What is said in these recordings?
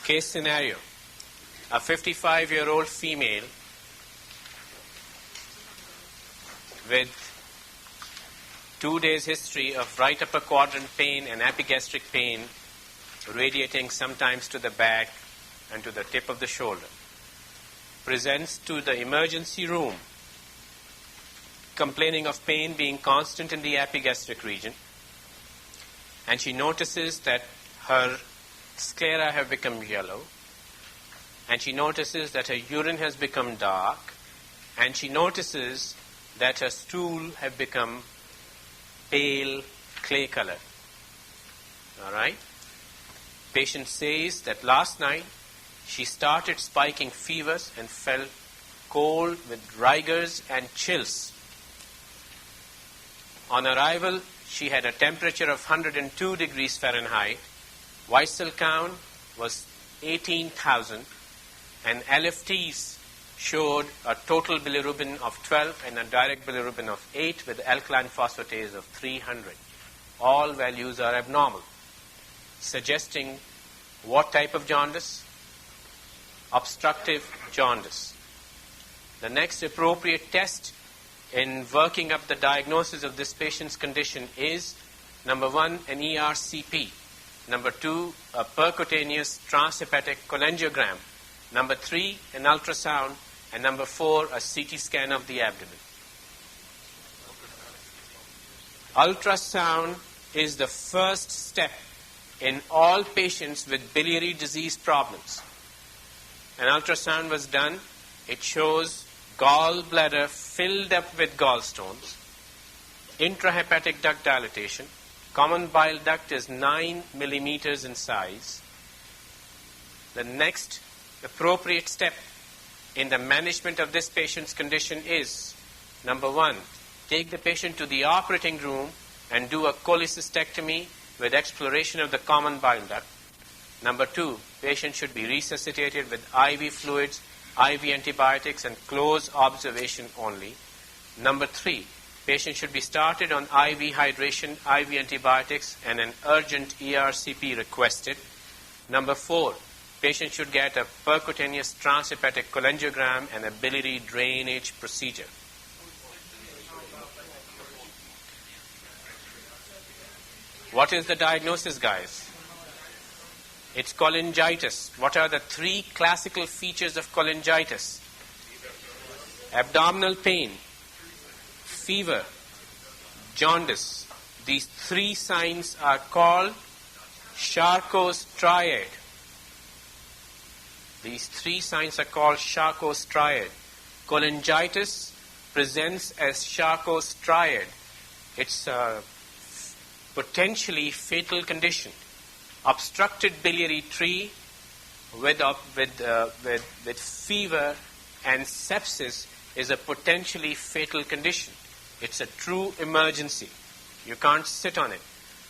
Case scenario: a 55-year-old female with 2 days history of right upper quadrant pain and epigastric pain radiating sometimes to the back and to the tip of the shoulder, presents to the emergency room complaining of pain being constant in the epigastric region, and she notices that her sclera have become yellow, and she notices that her urine has become dark, and she notices that her stool have become pale clay color. All right? Patient says that last night she started spiking fevers and felt cold with rigors and chills. On arrival, she had a temperature of 102 degrees Fahrenheit. White cell count was 18,000, and LFTs showed a total bilirubin of 12 and a direct bilirubin of 8 with alkaline phosphatase of 300. All values are abnormal, suggesting what type of jaundice? Obstructive jaundice. The next appropriate test in working up the diagnosis of this patient's condition is, number 1, an ERCP. Number 2, a percutaneous transhepatic cholangiogram. Number 3, an ultrasound. And number 4, a CT scan of the abdomen. Ultrasound is the first step in all patients with biliary disease problems. An ultrasound was done. It shows gallbladder filled up with gallstones, intrahepatic duct dilatation. Common bile duct is 9 millimeters in size. The next appropriate step in the management of this patient's condition is, number 1, take the patient to the operating room and do a cholecystectomy with exploration of the common bile duct. Number 2, patient should be resuscitated with IV fluids, IV antibiotics, and close observation only. Number 3, patient should be started on IV hydration, IV antibiotics, and an urgent ERCP requested. Number 4, patient should get a percutaneous transhepatic cholangiogram and a biliary drainage procedure. What is the diagnosis, guys? It's cholangitis. What are the 3 classical features of cholangitis? Abdominal pain, fever, jaundice. These 3 signs are called Charcot's triad. These 3 signs are called Charcot's triad. Cholangitis presents as Charcot's triad. It's a potentially fatal condition. Obstructed biliary tree with fever and sepsis is a potentially fatal condition. It's a true emergency. You can't sit on it.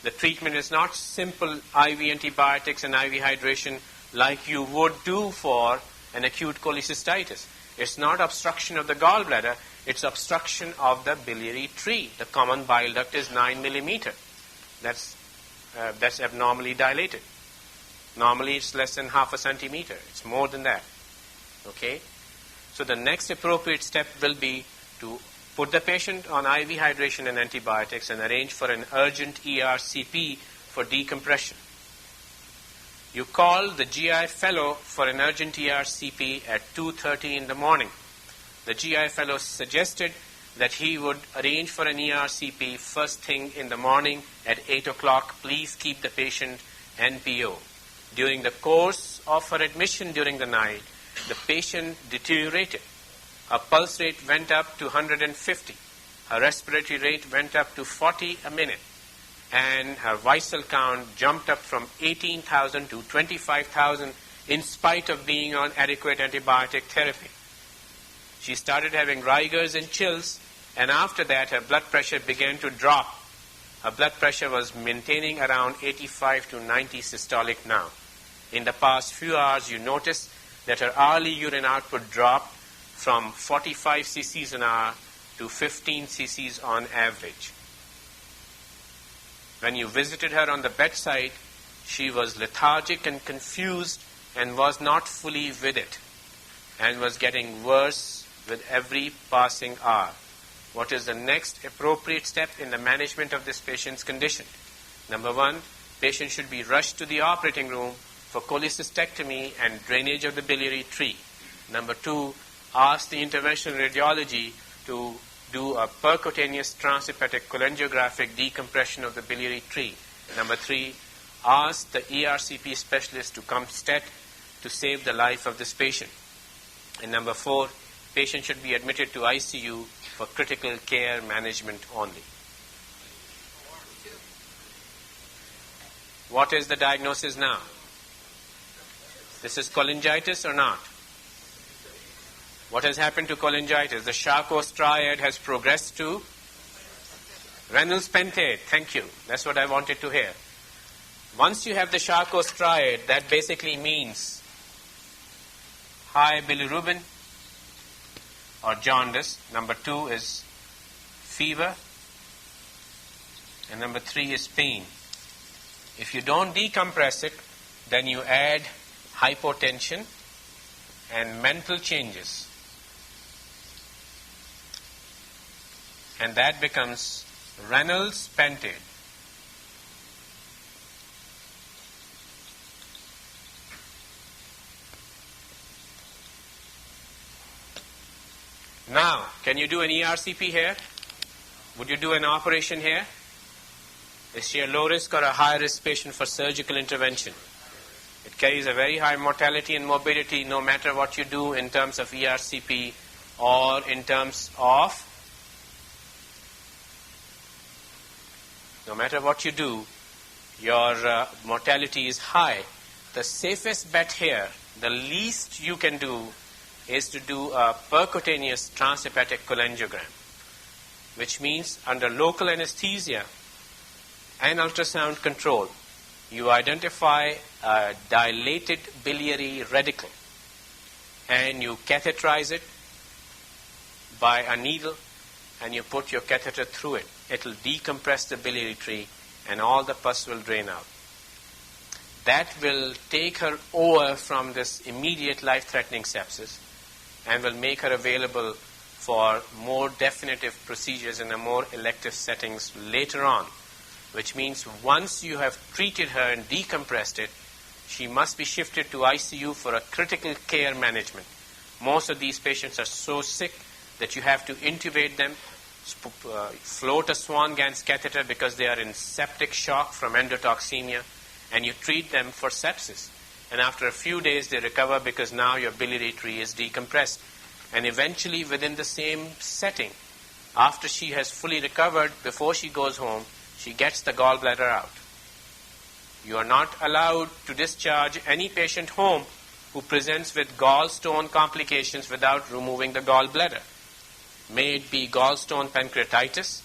The treatment is not simple IV antibiotics and IV hydration like you would do for an acute cholecystitis. It's not obstruction of the gallbladder, it's obstruction of the biliary tree. The common bile duct is 9 millimeter. That's abnormally dilated. Normally it's less than half a centimeter. It's more than that. Okay? So the next appropriate step will be to put the patient on IV hydration and antibiotics and arrange for an urgent ERCP for decompression. You call the GI fellow for an urgent ERCP at 2:30 in the morning. The GI fellow suggested that he would arrange for an ERCP first thing in the morning at 8 o'clock. Please keep the patient NPO. During the course of her admission during the night, the patient deteriorated. Her pulse rate went up to 150. Her respiratory rate went up to 40 a minute. And her white cell count jumped up from 18,000 to 25,000 in spite of being on adequate antibiotic therapy. She started having rigors and chills, and after that her blood pressure began to drop. Her blood pressure was maintaining around 85 to 90 systolic now. In the past few hours, you notice that her hourly urine output dropped from 45 cc's an hour to 15 cc's on average. When you visited her on the bedside, she was lethargic and confused and was not fully with it and was getting worse with every passing hour. What is the next appropriate step in the management of this patient's condition? Number 1, patient should be rushed to the operating room for cholecystectomy and drainage of the biliary tree. Number 2, ask the interventional radiology to do a percutaneous transhepatic cholangiographic decompression of the biliary tree. Number 3, ask the ERCP specialist to come stet to save the life of this patient. And number 4, patient should be admitted to ICU for critical care management only. What is the diagnosis now? This is cholangitis or not? What has happened to cholangitis? The Charcot's triad has progressed to Reynolds pentate. Thank you. That's what I wanted to hear. Once you have the Charcot's triad, that basically means high bilirubin or jaundice. Number 2 is fever. And number 3 is pain. If you don't decompress it, then you add hypotension and mental changes. And that becomes Reynolds pentate. Now, can you do an ERCP here? Would you do an operation here? Is she a low risk or a high risk patient for surgical intervention? It carries a very high mortality and morbidity no matter what you do in terms of ERCP or in terms of, no matter what you do, your mortality is high. The safest bet here, the least you can do, is to do a percutaneous transhepatic cholangiogram, which means under local anesthesia and ultrasound control, you identify a dilated biliary radicle and you catheterize it by a needle and you put your catheter through it. It will decompress the biliary tree and all the pus will drain out. That will take her over from this immediate life-threatening sepsis and will make her available for more definitive procedures in a more elective settings later on, which means once you have treated her and decompressed it, she must be shifted to ICU for a critical care management. Most of these patients are so sick that you have to intubate them, float a Swan-Ganz catheter because they are in septic shock from endotoxemia, and you treat them for sepsis. And after a few days, they recover because now your biliary tree is decompressed. And eventually, within the same setting, after she has fully recovered, before she goes home, she gets the gallbladder out. You are not allowed to discharge any patient home who presents with gallstone complications without removing the gallbladder. May it be gallstone pancreatitis,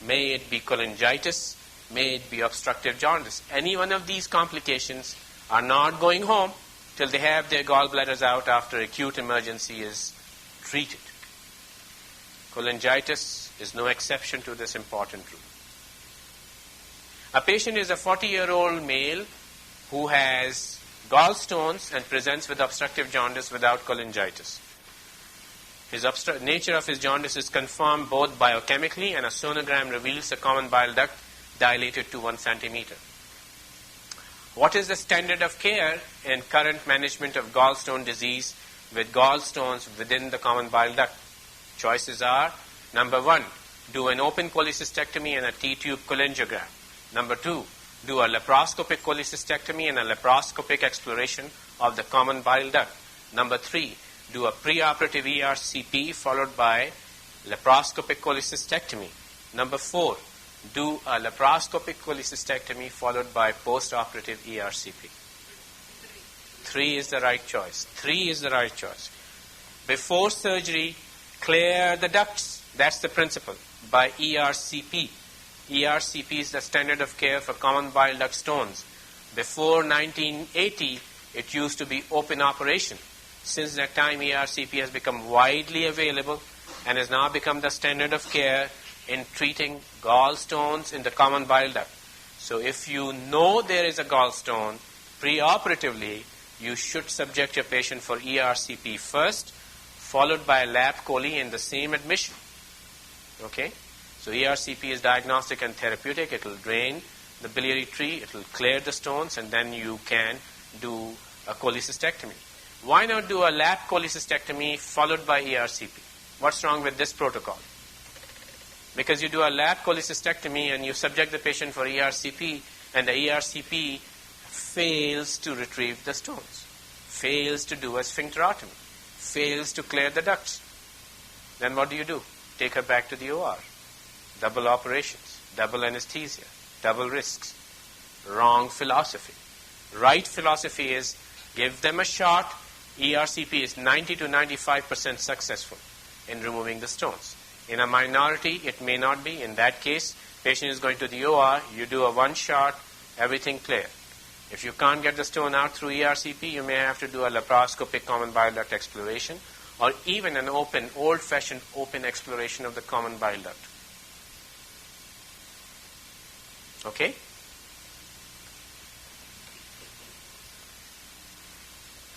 may it be cholangitis, may it be obstructive jaundice. Any one of these complications are not going home till they have their gallbladders out after acute emergency is treated. Cholangitis is no exception to this important rule. A patient is a 40-year-old male who has gallstones and presents with obstructive jaundice without cholangitis. His nature of his jaundice is confirmed both biochemically, and a sonogram reveals a common bile duct dilated to 1 centimeter. What is the standard of care in current management of gallstone disease with gallstones within the common bile duct? Choices are, number 1, do an open cholecystectomy and a T-tube cholangiogram. Number 2, do a laparoscopic cholecystectomy and a laparoscopic exploration of the common bile duct. Number 3, do a preoperative ERCP followed by laparoscopic cholecystectomy. Number 4, do a laparoscopic cholecystectomy followed by postoperative ERCP. 3 is the right choice. 3 is the right choice. Before surgery, clear the ducts. That's the principle. By ERCP. ERCP is the standard of care for common bile duct stones. Before 1980, it used to be open operation. Since that time, ERCP has become widely available and has now become the standard of care in treating gallstones in the common bile duct. So if you know there is a gallstone, preoperatively, you should subject your patient for ERCP first, followed by a lap chole in the same admission. Okay? So ERCP is diagnostic and therapeutic. It will drain the biliary tree, it will clear the stones, and then you can do a cholecystectomy. Why not do a lap cholecystectomy followed by ERCP? What's wrong with this protocol? Because you do a lap cholecystectomy and you subject the patient for ERCP, and the ERCP fails to retrieve the stones, fails to do a sphincterotomy, fails to clear the ducts. Then what do? Take her back to the OR. Double operations, double anesthesia, double risks. Wrong philosophy. Right philosophy is give them a shot. ERCP is 90 to 95% successful in removing the stones. In a minority, it may not be. In that case, patient is going to the OR, you do a one shot, everything clear. If you can't get the stone out through ERCP, you may have to do a laparoscopic common bile duct exploration, or even an open, old-fashioned open exploration of the common bile duct. Okay?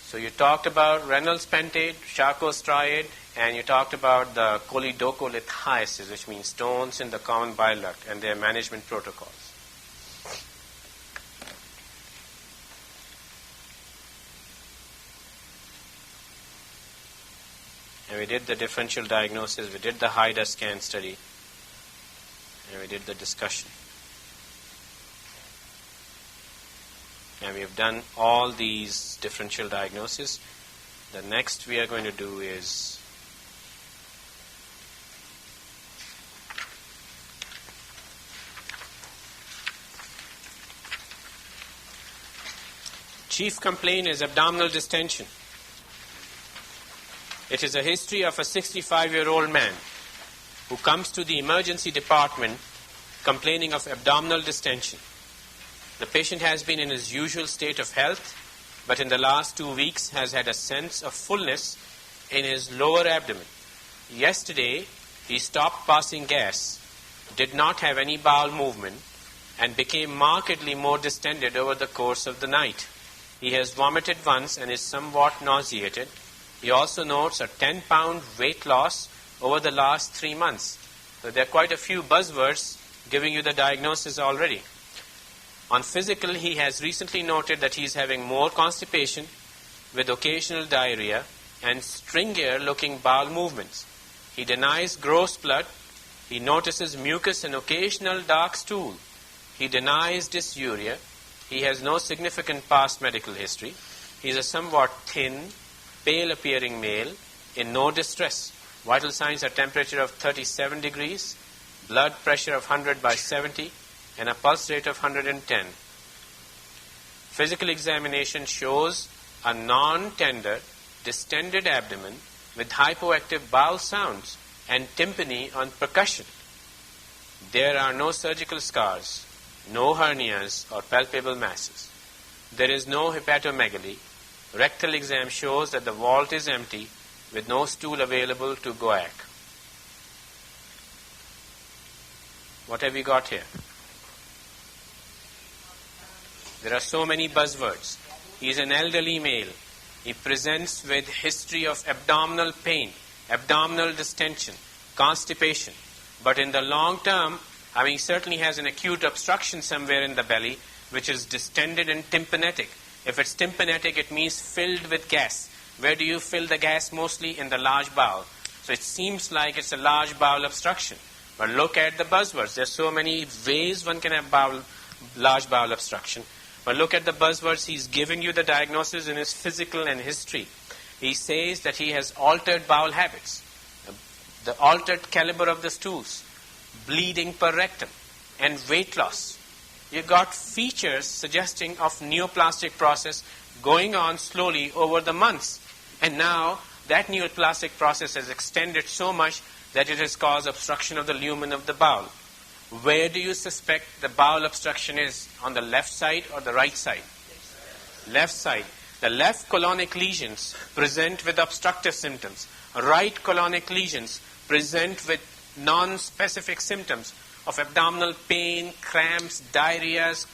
So you talked about Reynolds pentate, Charcot striate, and you talked about the choledocholithiasis, which means stones in the common bile duct, and their management protocols. And we did the differential diagnosis, we did the HIDA scan study, and we did the discussion. And we have done all these differential diagnoses. The next we are going to do is chief complaint is abdominal distension. It is a history of a 65-year-old man who comes to the emergency department complaining of abdominal distension. The patient has been in his usual state of health, but in the last 2 weeks has had a sense of fullness in his lower abdomen. Yesterday, he stopped passing gas, did not have any bowel movement, and became markedly more distended over the course of the night. He has vomited once and is somewhat nauseated. He also notes a 10-pound weight loss over the last 3 months. So there are quite a few buzzwords giving you the diagnosis already. On physical, he has recently noted that he is having more constipation with occasional diarrhea and stringier-looking bowel movements. He denies gross blood. He notices mucus and occasional dark stool. He denies dysuria. He has no significant past medical history. He is a somewhat thin, pale-appearing male in no distress. Vital signs are temperature of 37 degrees, blood pressure of 100/70, and a pulse rate of 110. Physical examination shows a non-tender, distended abdomen with hypoactive bowel sounds and tympany on percussion. There are no surgical scars, no hernias or palpable masses. There is no hepatomegaly. Rectal exam shows that the vault is empty with no stool available to goac. What have we got here? There are so many buzzwords. He is an elderly male. He presents with history of abdominal pain, abdominal distension, constipation. But in the long term, he certainly has an acute obstruction somewhere in the belly, which is distended and tympanetic. If it's tympanetic, it means filled with gas. Where do you fill the gas? Mostly in the large bowel. So it seems like it's a large bowel obstruction. But look at the buzzwords. There's so many ways one can have large bowel obstruction. But look at the buzzwords. He's giving you the diagnosis in his physical and history. He says that he has altered bowel habits, the altered caliber of the stools, bleeding per rectum, and weight loss. You got features suggesting of neoplastic process going on slowly over the months. And now that neoplastic process has extended so much that it has caused obstruction of the lumen of the bowel. Where do you suspect the bowel obstruction is? On the left side or the right side? Left side. The left colonic lesions present with obstructive symptoms. Right colonic lesions present with non-specific symptoms of abdominal pain, cramps, diarrheas,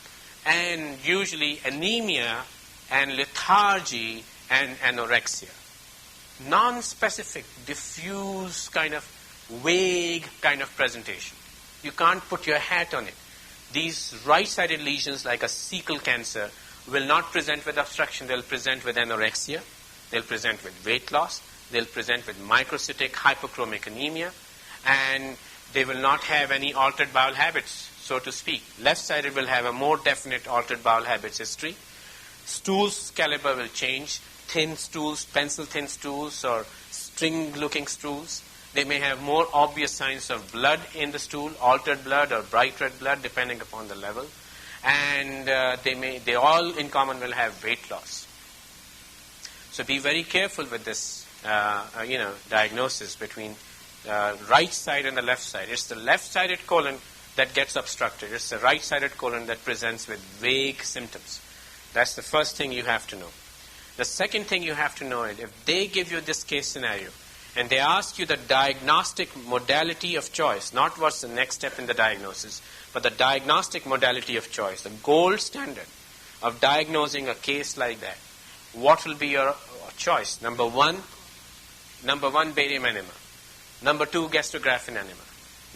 and usually anemia and lethargy and anorexia. Non-specific, diffuse kind of vague kind of presentation. You can't put your hat on it. These right-sided lesions like a cecal cancer will not present with obstruction. They'll present with anorexia. They'll present with weight loss. They'll present with microcytic hypochromic anemia. And they will not have any altered bowel habits, so to speak. Left-sided will have a more definite altered bowel habits history. Stools caliber will change. Thin stools, pencil-thin stools or string-looking stools. They may have more obvious signs of blood in the stool, altered blood or bright red blood, depending upon the level. And they all in common will have weight loss. So be very careful with this, diagnosis between right side and the left side. It's the left-sided colon that gets obstructed. It's the right-sided colon that presents with vague symptoms. That's the first thing you have to know. The second thing you have to know is if they give you this case scenario and they ask you the diagnostic modality of choice, not what's the next step in the diagnosis, but the diagnostic modality of choice, the gold standard of diagnosing a case like that, what will be your choice? Number one, barium enema. Number 2, gastrographin enema.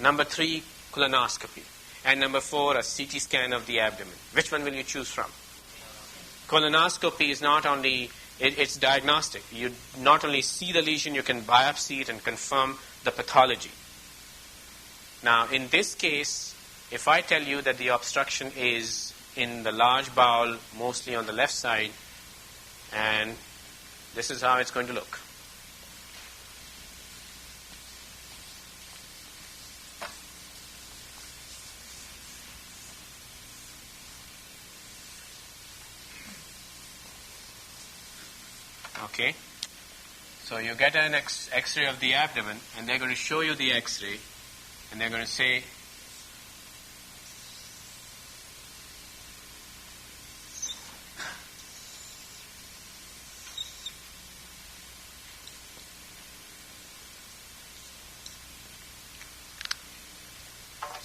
Number 3, colonoscopy. And number 4, a CT scan of the abdomen. Which one will you choose from? Colonoscopy is not only, it's diagnostic. You not only see the lesion, you can biopsy it and confirm the pathology. Now, in this case, if I tell you that the obstruction is in the large bowel, mostly on the left side, and this is how it's going to look. Okay, so you get an X-ray of the abdomen, and they're going to show you the X-ray, and they're going to say,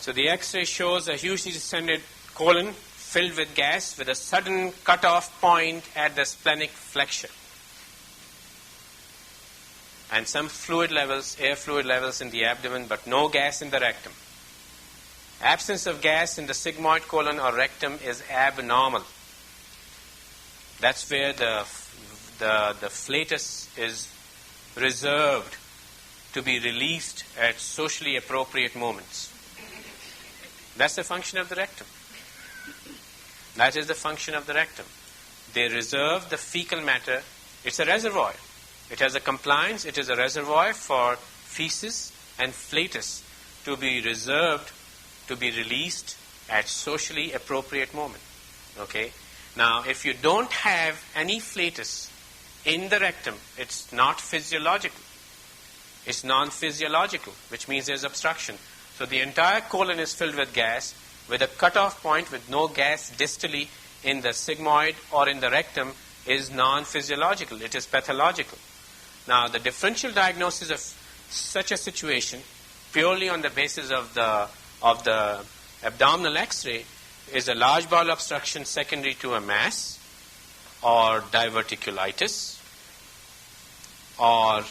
so the X-ray shows a hugely distended colon filled with gas with a sudden cut-off point at the splenic flexure. And some fluid levels, air fluid levels in the abdomen, but no gas in the rectum. Absence of gas in the sigmoid colon or rectum is abnormal. That's where the flatus is reserved to be released at socially appropriate moments. That's the function of the rectum. That is the function of the rectum. They reserve the fecal matter. It's a reservoir. It has a compliance. It is a reservoir for feces and flatus to be reserved, to be released at socially appropriate moment. Okay? Now, if you don't have any flatus in the rectum, it's not physiological. It's non-physiological, which means there's obstruction. So the entire colon is filled with gas, with a cutoff point with no gas distally in the sigmoid or in the rectum is non-physiological. It is pathological. Now, the differential diagnosis of such a situation, purely on the basis of the abdominal X-ray, is a large bowel obstruction secondary to a mass, or diverticulitis, or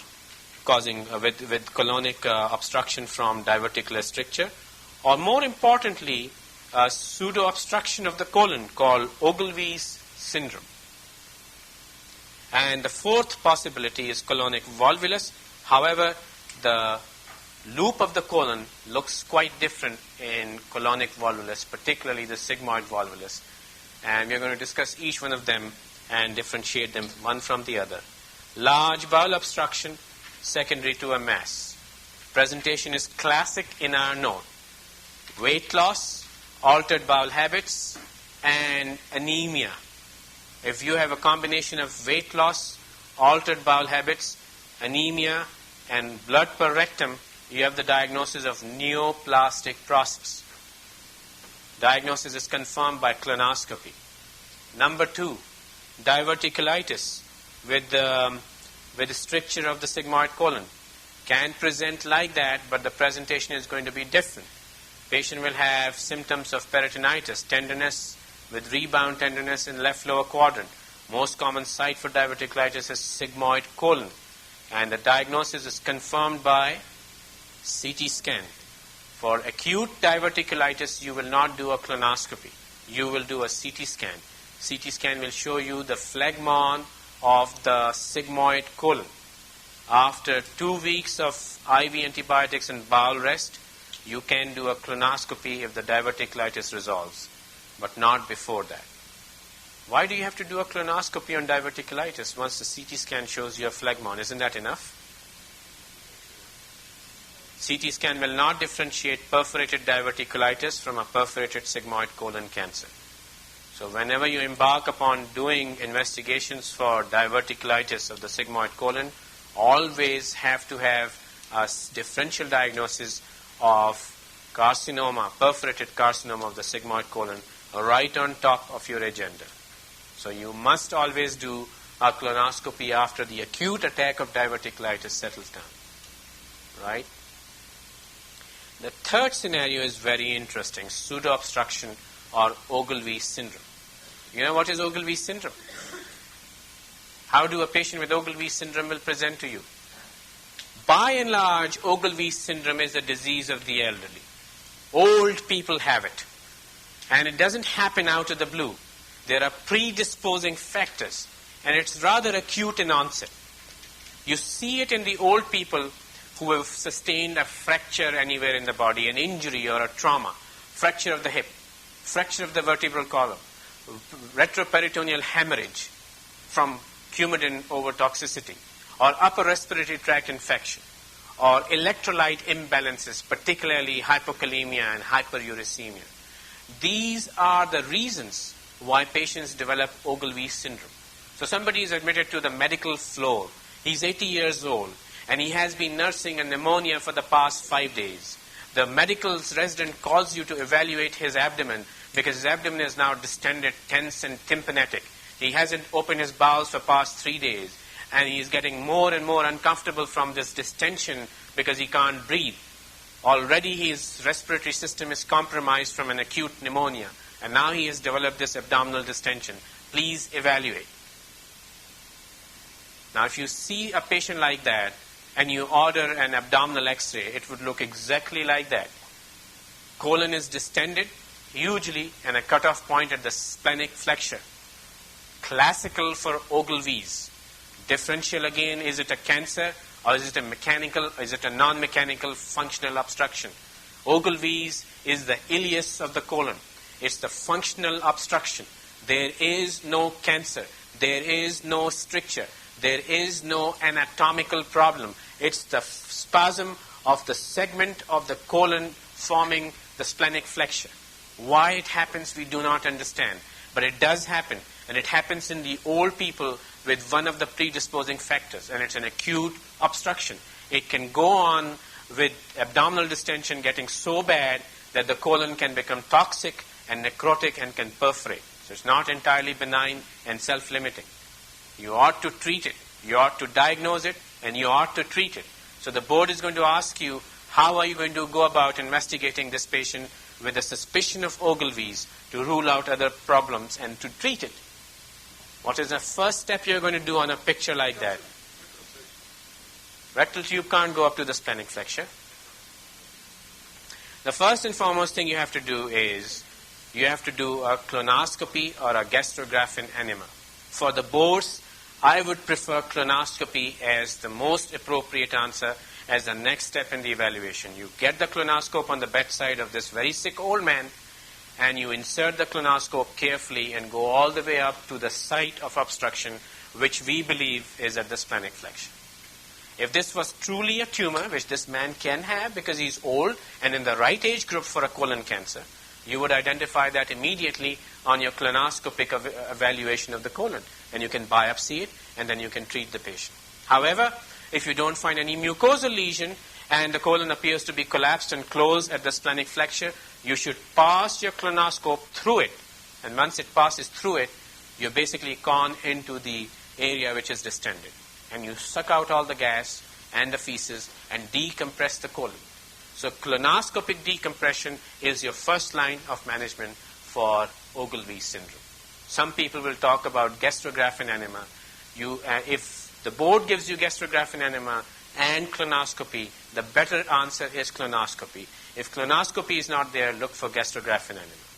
causing with colonic obstruction from diverticular stricture, or more importantly, a pseudo-obstruction of the colon called Ogilvie's syndrome. And the fourth possibility is colonic volvulus. However, the loop of the colon looks quite different in colonic volvulus, particularly the sigmoid volvulus. And we're going to discuss each one of them and differentiate them one from the other. Large bowel obstruction secondary to a mass. Presentation is classic in our note. Weight loss, altered bowel habits, and anemia. If you have a combination of weight loss, altered bowel habits, anemia, and blood per rectum, you have the diagnosis of neoplastic process. Diagnosis is confirmed by colonoscopy. Number 2, diverticulitis with the stricture of the sigmoid colon. Can present like that, but the presentation is going to be different. Patient will have symptoms of peritonitis, tenderness with rebound tenderness in left lower quadrant, Most common site for diverticulitis is sigmoid colon, and the diagnosis is confirmed by CT scan. For acute diverticulitis, you will not do a colonoscopy. You will do a CT scan. CT scan will show you the phlegmon of the sigmoid colon. After 2 weeks of IV antibiotics and bowel rest, you can do a colonoscopy if the diverticulitis resolves, but not before that. Why do you have to do a colonoscopy on diverticulitis once the CT scan shows you a phlegmon? Isn't that enough? CT scan will not differentiate perforated diverticulitis from a perforated sigmoid colon cancer. So whenever you embark upon doing investigations for diverticulitis of the sigmoid colon, always have to have a differential diagnosis of carcinoma, perforated carcinoma of the sigmoid colon, right on top of your agenda. So you must always do a colonoscopy after the acute attack of diverticulitis settles down. Right? The third scenario is very interesting, pseudo-obstruction or Ogilvie syndrome. You know what is Ogilvie syndrome? How do a patient with Ogilvie syndrome will present to you? By and large, Ogilvie syndrome is a disease of the elderly. Old people have it. And it doesn't happen out of the blue. There are predisposing factors. And it's rather acute in onset. You see it in the old people who have sustained a fracture anywhere in the body, an injury or a trauma, fracture of the hip, fracture of the vertebral column, retroperitoneal hemorrhage from Coumadin overtoxicity, or upper respiratory tract infection, or electrolyte imbalances, particularly hypokalemia and hyperuricemia. These are the reasons why patients develop Ogilvie syndrome. So somebody is admitted to the medical floor. He's 80 years old, and he has been nursing a pneumonia for the past 5 days. The medical resident calls you to evaluate his abdomen because his abdomen is now distended, tense, and tympanic. He hasn't opened his bowels for past 3 days, and he is getting more and more uncomfortable from this distension because he can't breathe. Already his respiratory system is compromised from an acute pneumonia, and now he has developed this abdominal distension. Please evaluate. Now, if you see a patient like that and you order an abdominal X-ray, it would look exactly like that. Colon is distended, hugely, and a cutoff point at the splenic flexure. Classical for Ogilvie's. Differential again, is it a cancer or is it a mechanical, or is it a non-mechanical functional obstruction? Ogilvie's is the ileus of the colon. It's the functional obstruction. There is no cancer. There is no stricture. There is no anatomical problem. It's the spasm of the segment of the colon forming the splenic flexure. Why it happens, we do not understand. But it does happen. And it happens in the old people with one of the predisposing factors. And it's an acute obstruction. It can go on with abdominal distension getting so bad that the colon can become toxic and necrotic and can perforate. So it's not entirely benign and self-limiting. You ought to treat it. You ought to diagnose it, and you ought to treat it. So the board is going to ask you, how are you going to go about investigating this patient with a suspicion of Ogilvie's to rule out other problems and to treat it? What is the first step you're going to do on a picture like that? Rectal tube can't go up to the splenic flexure. The first and foremost thing you have to do is you have to do a colonoscopy or a gastrographin enema. For the boards, I would prefer colonoscopy as the most appropriate answer as the next step in the evaluation. You get the colonoscope on the bedside of this very sick old man, and you insert the colonoscope carefully and go all the way up to the site of obstruction, which we believe is at the splenic flexure. If this was truly a tumor, which this man can have because he's old and in the right age group for a colon cancer, you would identify that immediately on your colonoscopic evaluation of the colon. And you can biopsy it, and then you can treat the patient. However, if you don't find any mucosal lesion and the colon appears to be collapsed and closed at the splenic flexure, you should pass your colonoscope through it. And once it passes through it, you're basically gone into the area which is distended. And you suck out all the gas and the feces and decompress the colon. So colonoscopic decompression is your first line of management for Ogilvie syndrome. Some people will talk about gastrographin enema. If the board gives you gastrographin enema and colonoscopy, the better answer is colonoscopy. If colonoscopy is not there, look for gastrographin enema.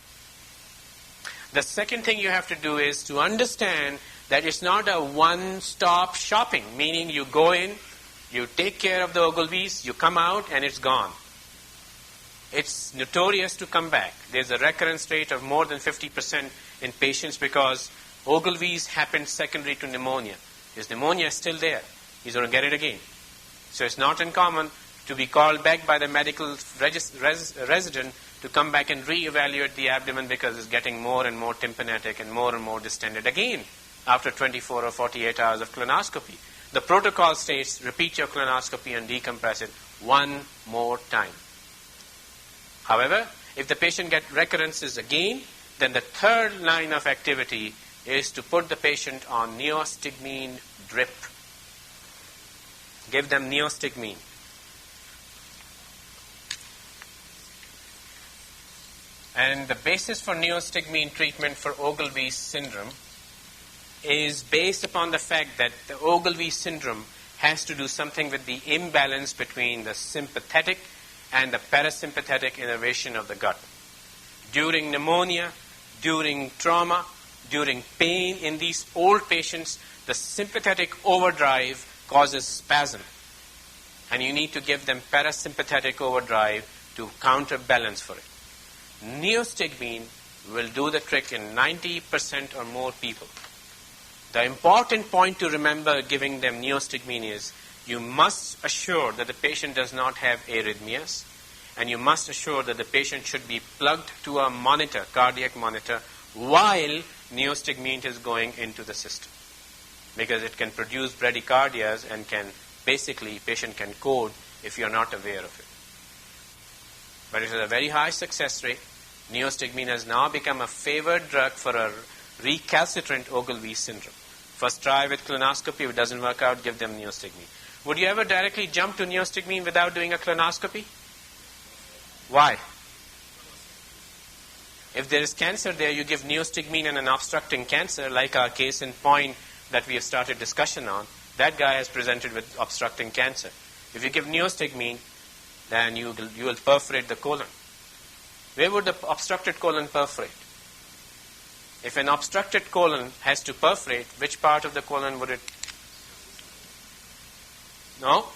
The second thing you have to do is to understand that it's not a one-stop shopping, meaning you go in, you take care of the Ogilvies, you come out, and it's gone. It's notorious to come back. There's a recurrence rate of more than 50% in patients because Ogilvies happened secondary to pneumonia. His pneumonia is still there. He's going to get it again. So it's not uncommon to be called back by the medical resident to come back and re-evaluate the abdomen because it's getting more and more tympanic and more distended again after 24 or 48 hours of colonoscopy. The protocol states repeat your colonoscopy and decompress it one more time. However, if the patient gets recurrences again, then the third line of activity is to put the patient on neostigmine drip. Give them neostigmine. And the basis for neostigmine treatment for Ogilvie's syndrome is based upon the fact that the Ogilvie syndrome has to do something with the imbalance between the sympathetic and the parasympathetic innervation of the gut. During pneumonia, during trauma, during pain in these old patients, the sympathetic overdrive causes spasm. And you need to give them parasympathetic overdrive to counterbalance for it. Neostigmine will do the trick in 90% or more people. The important point to remember giving them neostigmine is you must assure that the patient does not have arrhythmias, and you must assure that the patient should be plugged to a monitor, cardiac monitor, while neostigmine is going into the system. Because it can produce bradycardias and patient can code if you're not aware of it. But it has a very high success rate. Neostigmine has now become a favored drug for a recalcitrant Ogilvie syndrome. First try with colonoscopy. If it doesn't work out, give them neostigmine. Would you ever directly jump to neostigmine without doing a colonoscopy? Why? If there is cancer there, you give neostigmine and an obstructing cancer, like our case in point that we have started discussion on. That guy has presented with obstructing cancer. If you give neostigmine, then you will perforate the colon. Where would the obstructed colon perforate? If an obstructed colon has to perforate, which part of the colon would it? No?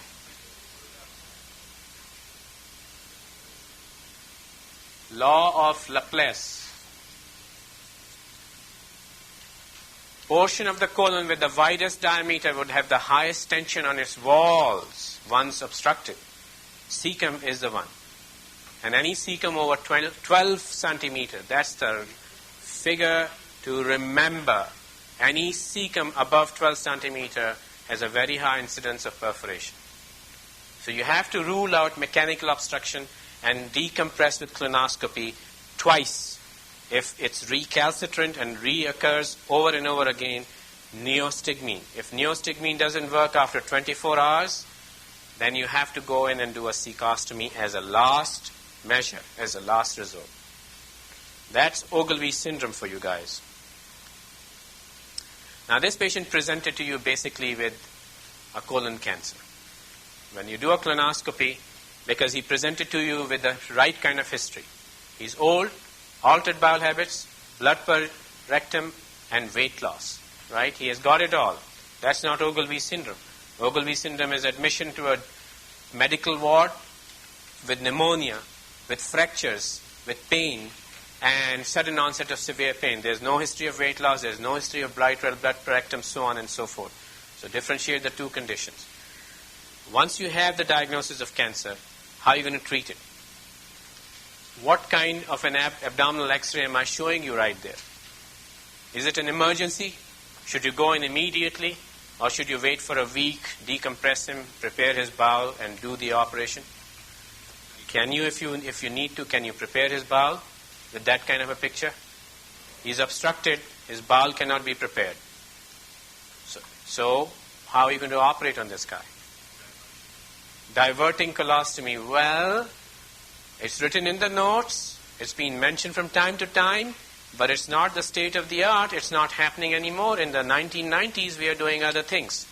Law of Laplace. Portion of the colon with the widest diameter would have the highest tension on its walls once obstructed. Cecum is the one. And any cecum over 12 centimeter, that's the figure to remember. Any cecum above 12 centimeter has a very high incidence of perforation. So you have to rule out mechanical obstruction and decompress with colonoscopy twice. If it's recalcitrant and reoccurs over and over again, neostigmine. If neostigmine doesn't work after 24 hours, then you have to go in and do a cecostomy as a last measure, as a last resort. That's Ogilvie syndrome for you guys. Now this patient presented to you basically with a colon cancer. When you do a colonoscopy, because he presented to you with the right kind of history. He's old, altered bowel habits, blood per rectum, and weight loss. Right? He has got it all. That's not Ogilvie syndrome. Ogilvie syndrome is admission to a medical ward with pneumonia, with fractures, with pain, and sudden onset of severe pain. There's no history of weight loss, there's no history of blood per rectum, so on and so forth. So differentiate the two conditions. Once you have the diagnosis of cancer, how are you going to treat it? What kind of an abdominal X-ray am I showing you right there? Is it an emergency? Should you go in immediately? Or should you wait for a week, decompress him, prepare his bowel, and do the operation? Can you, if you need to, can you prepare his bowel with that kind of a picture? He's obstructed, his bowel cannot be prepared. So how are you going to operate on this guy? Diverting colostomy. Well, it's written in the notes. It's been mentioned from time to time. but it's not the state of the art. It's not happening anymore. In the 1990s, we are doing other things.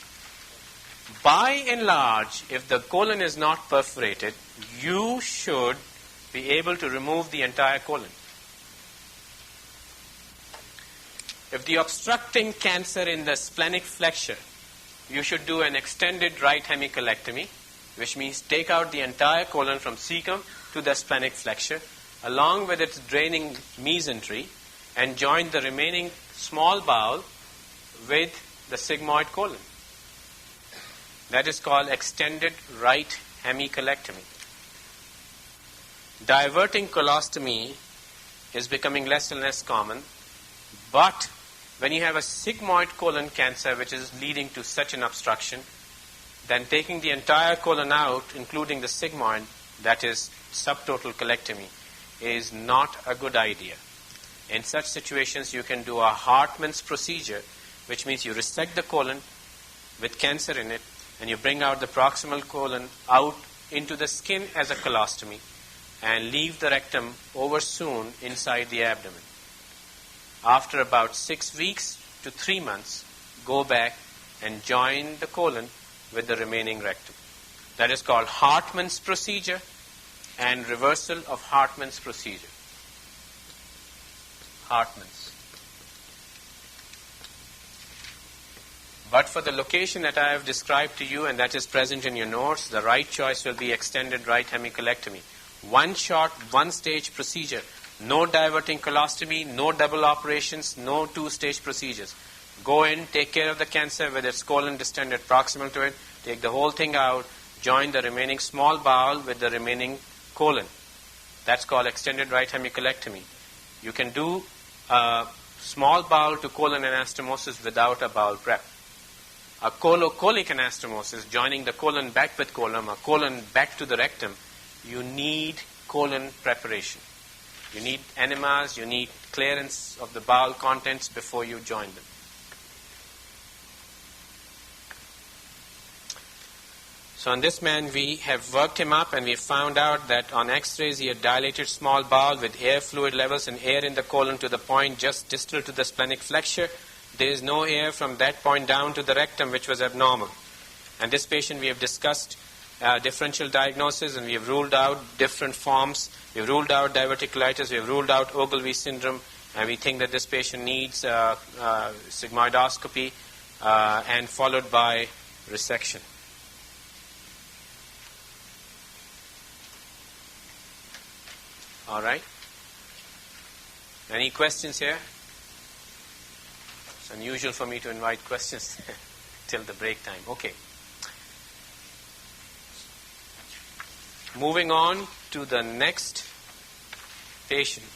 By and large, if the colon is not perforated, you should be able to remove the entire colon. If the obstructing cancer in the splenic flexure, you should do an extended right hemicolectomy, which means take out the entire colon from cecum to the splenic flexure, along with its draining mesentery, and join the remaining small bowel with the sigmoid colon. That is called extended right hemicolectomy. Diverting colostomy is becoming less and less common, but when you have a sigmoid colon cancer which is leading to such an obstruction, then taking the entire colon out, including the sigmoid, that is subtotal colectomy, is not a good idea. In such situations, you can do a Hartmann's procedure, which means you resect the colon with cancer in it, and you bring out the proximal colon out into the skin as a colostomy, and leave the rectum over soon inside the abdomen. After about 6 weeks to 3 months, go back and join the colon with the remaining rectum. That is called Hartmann's procedure and reversal of Hartmann's procedure. Hartmann's. But for the location that I have described to you and that is present in your notes, the right choice will be extended right hemicolectomy. One shot, one stage procedure. No diverting colostomy, no double operations, no two-stage procedures. Go in, take care of the cancer with its colon distended proximal to it, take the whole thing out, join the remaining small bowel with the remaining colon. That's called extended right hemicolectomy. You can do a small bowel to colon anastomosis without a bowel prep. A colocolic anastomosis, joining the colon back with colon, or colon back to the rectum, you need colon preparation. You need enemas, you need clearance of the bowel contents before you join them. So on this man, we have worked him up and we found out that on x-rays he had dilated small bowel with air fluid levels and air in the colon to the point just distal to the splenic flexure. There is no air from that point down to the rectum, which was abnormal. And this patient we have discussed differential diagnosis, and we have ruled out different forms. We have ruled out diverticulitis, we have ruled out Ogilvie syndrome, and we think that this patient needs sigmoidoscopy and followed by resection. All right. Any questions here? It's unusual for me to invite questions till the break time. Okay. Moving on to the next patient.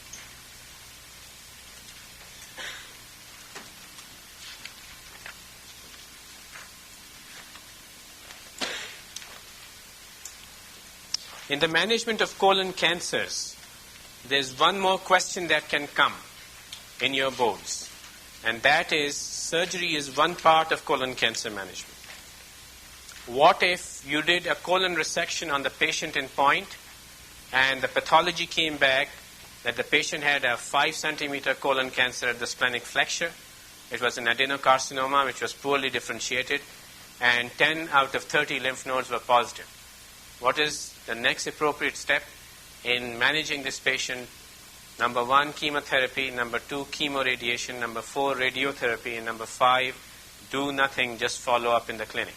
In the management of colon cancers, there's one more question that can come in your boards, and that is, surgery is one part of colon cancer management. What if you did a colon resection on the patient in point and the pathology came back that the patient had a 5 centimeter colon cancer at the splenic flexure? It was an adenocarcinoma which was poorly differentiated, and 10 out of 30 lymph nodes were positive. What is the next appropriate step in managing this patient? Number 1, chemotherapy. Number 2, chemoradiation. Number 4, radiotherapy. And number 5, do nothing, just follow up in the clinic.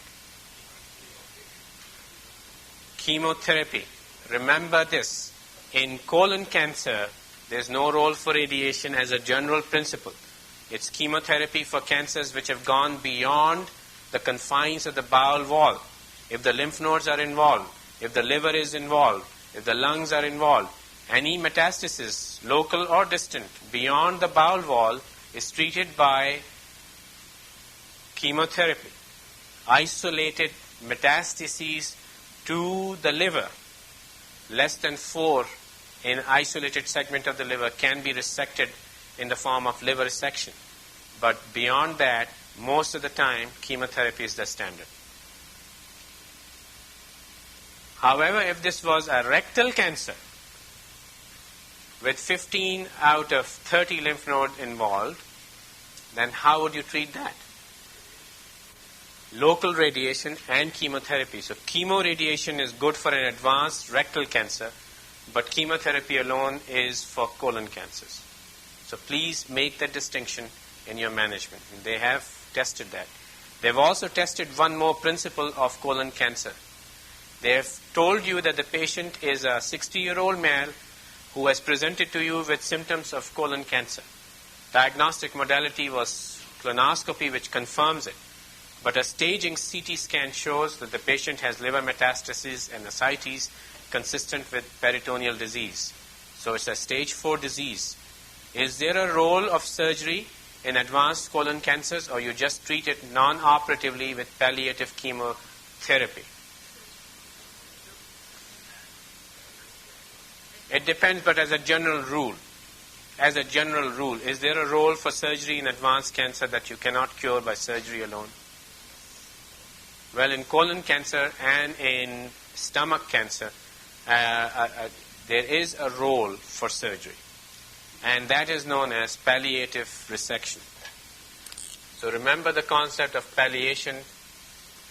Chemotherapy. Remember this. In colon cancer, there's no role for radiation as a general principle. It's chemotherapy for cancers which have gone beyond the confines of the bowel wall. If the lymph nodes are involved, if the liver is involved, if the lungs are involved, any metastasis, local or distant, beyond the bowel wall is treated by chemotherapy. Isolated metastases to the liver, less than 4 in isolated segment of the liver, can be resected in the form of liver resection. But beyond that, most of the time, chemotherapy is the standard. However, if this was a rectal cancer, with 15 out of 30 lymph nodes involved, then how would you treat that? Local radiation and chemotherapy. So chemoradiation is good for an advanced rectal cancer, but chemotherapy alone is for colon cancers. So please make that distinction in your management. And they have tested that. They've also tested one more principle of colon cancer. They have told you that the patient is a 60-year-old male who has presented to you with symptoms of colon cancer. Diagnostic modality was colonoscopy, which confirms it. But a staging CT scan shows that the patient has liver metastases and ascites consistent with peritoneal disease. So it's a stage 4 disease. Is there a role of surgery in advanced colon cancers, or you just treat it non-operatively with palliative chemotherapy? It depends, but as a general rule, is there a role for surgery in advanced cancer that you cannot cure by surgery alone? Well, in colon cancer and in stomach cancer, there is a role for surgery, and that is known as palliative resection. So remember the concept of palliation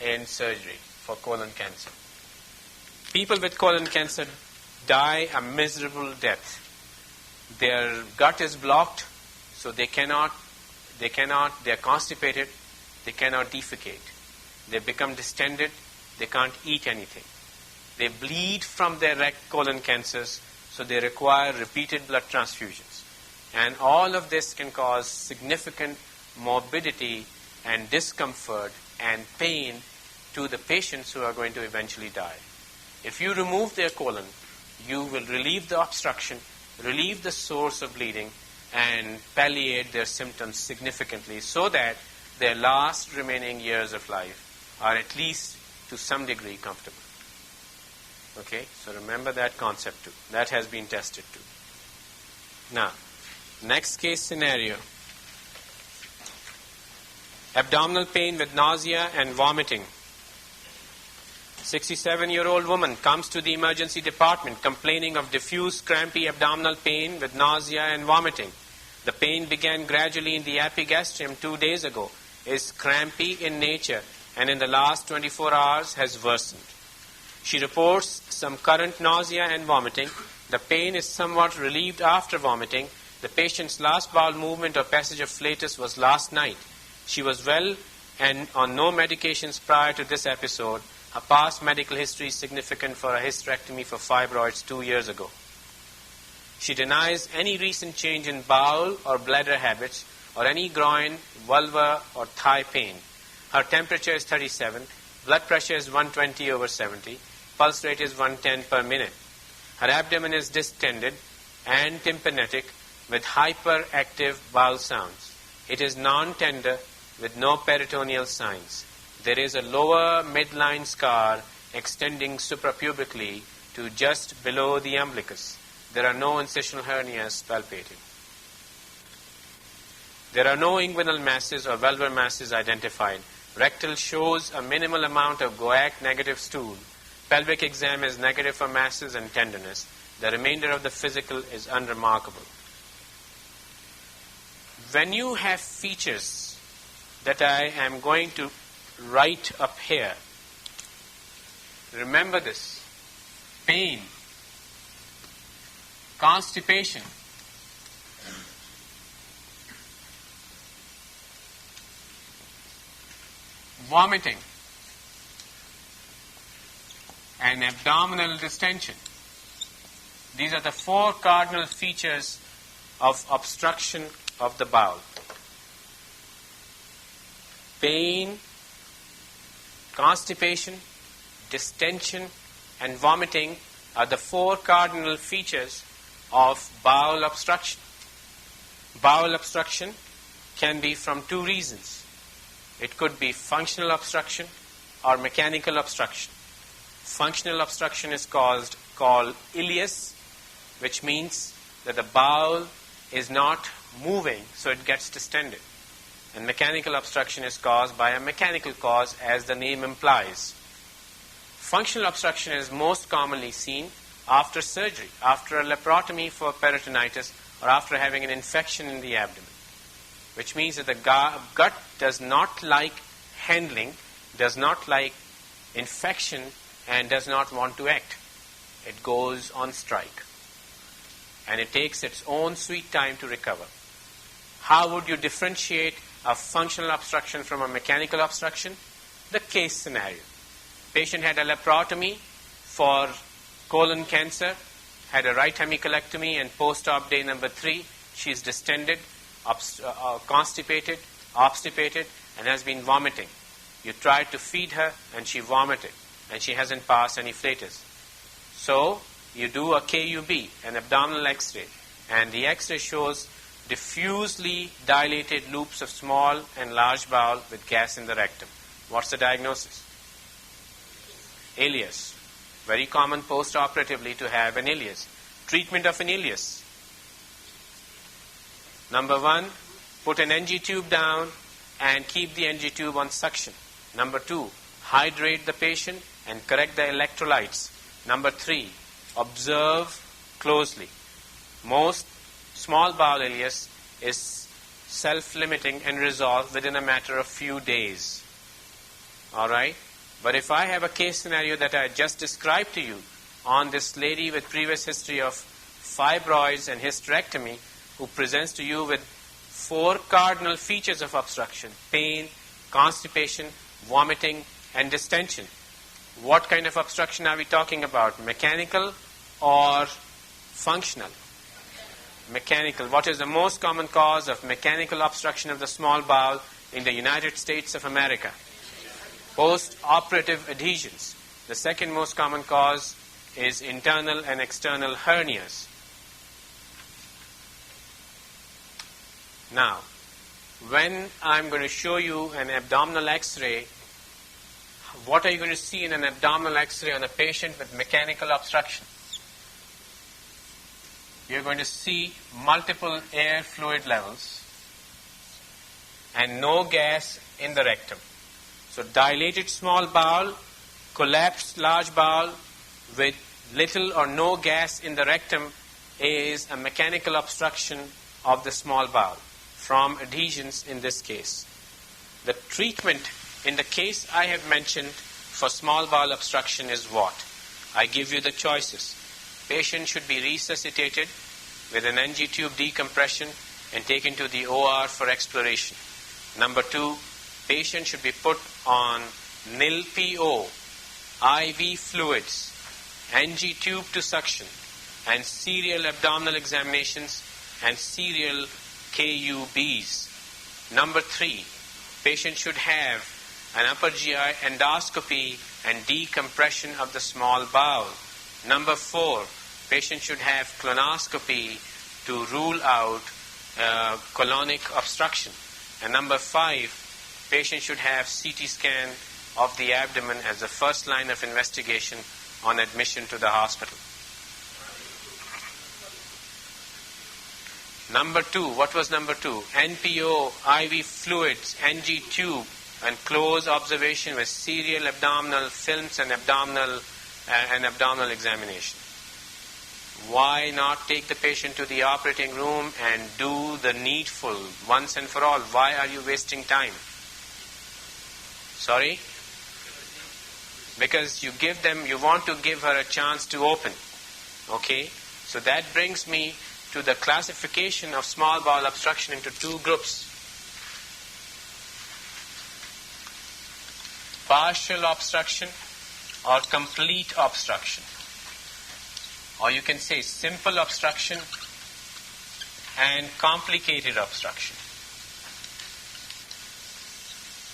in surgery for colon cancer. People with colon cancer die a miserable death. Their gut is blocked, so they are constipated, they cannot defecate. They become distended, they can't eat anything. They bleed from their colon cancers, so they require repeated blood transfusions. And all of this can cause significant morbidity and discomfort and pain to the patients who are going to eventually die. If you remove their colon, you will relieve the obstruction, relieve the source of bleeding, and palliate their symptoms significantly so that their last remaining years of life are at least to some degree comfortable. Okay, so remember that concept too. That has been tested too. Now, next case scenario. Abdominal pain with nausea and vomiting. 67-year-old woman comes to the emergency department complaining of diffuse crampy abdominal pain with nausea and vomiting. The pain began gradually in the epigastrium 2 days ago, is crampy in nature, and in the last 24 hours has worsened. She reports some current nausea and vomiting. The pain is somewhat relieved after vomiting. The patient's last bowel movement or passage of flatus was last night. She was well and on no medications prior to this episode. Her past medical history is significant for a hysterectomy for fibroids 2 years ago. She denies any recent change in bowel or bladder habits or any groin, vulva or thigh pain. Her temperature is 37, blood pressure is 120/70, pulse rate is 110 per minute. Her abdomen is distended and tympanic with hyperactive bowel sounds. It is non-tender with no peritoneal signs. There is a lower midline scar extending suprapubically to just below the umbilicus. There are no incisional hernias palpating. There are no inguinal masses or vulvar masses identified. Rectal shows a minimal amount of GOAC-negative stool. Pelvic exam is negative for masses and tenderness. The remainder of the physical is unremarkable. When you have features that I am going to write up here, remember this: pain, constipation, vomiting, and abdominal distension. These are the 4 cardinal features of obstruction of the bowel. Pain, constipation, distension, and vomiting are the 4 cardinal features of bowel obstruction. Bowel obstruction can be from 2 reasons. It could be functional obstruction or mechanical obstruction. Functional obstruction is called ileus, which means that the bowel is not moving, so it gets distended. And mechanical obstruction is caused by a mechanical cause, as the name implies. Functional obstruction is most commonly seen after surgery, after a laparotomy for peritonitis, or after having an infection in the abdomen. Which means that the gut does not like handling, does not like infection, and does not want to act. It goes on strike. And it takes its own sweet time to recover. How would you differentiate a functional obstruction from a mechanical obstruction? The case scenario. Patient had a laparotomy for colon cancer, had a right hemicolectomy, and post-op day number 3, she is distended, constipated, obstipated, and has been vomiting. You tried to feed her, and she vomited, and she hasn't passed any flatus. So, you do a KUB, an abdominal X-ray, and the X-ray shows diffusely dilated loops of small and large bowel with gas in the rectum. What's the diagnosis? Ileus. Very common post-operatively to have an ileus. Treatment of an ileus. Number 1, put an NG tube down and keep the NG tube on suction. Number 2, hydrate the patient and correct the electrolytes. Number 3, observe closely. Most small bowel ileus is self-limiting and resolved within a matter of few days. Alright? But if I have a case scenario that I just described to you on this lady with previous history of fibroids and hysterectomy who presents to you with 4 cardinal features of obstruction: pain, constipation, vomiting, and distension. What kind of obstruction are we talking about? Mechanical or functional? Mechanical. What is the most common cause of mechanical obstruction of the small bowel in the United States of America? Post-operative adhesions. The second most common cause is internal and external hernias. Now, when I'm going to show you an abdominal X-ray, what are you going to see in an abdominal X-ray on a patient with mechanical obstruction? You're going to see multiple air fluid levels and no gas in the rectum. So dilated small bowel, collapsed large bowel with little or no gas in the rectum is a mechanical obstruction of the small bowel from adhesions in this case. The treatment in the case I have mentioned for small bowel obstruction is what? I give you the choices. Patient should be resuscitated with an NG tube decompression and taken to the OR for exploration. Number 2, patient should be put on NIL-PO, IV fluids, NG tube to suction, and serial abdominal examinations and serial KUBs. Number 3, patient should have an upper GI endoscopy and decompression of the small bowel. Number 4, patient should have colonoscopy to rule out colonic obstruction. And number 5, patient should have CT scan of the abdomen as the first line of investigation on admission to the hospital. Number 2, what was number 2? NPO, IV fluids, NG tube, and close observation with serial abdominal films and abdominal examination. Why not take the patient to the operating room and do the needful once and for all? Why are you wasting time? Sorry? Because you want to give her a chance to open. Okay? So that brings me to the classification of small bowel obstruction into 2 groups. Partial obstruction or complete obstruction. Or you can say simple obstruction and complicated obstruction.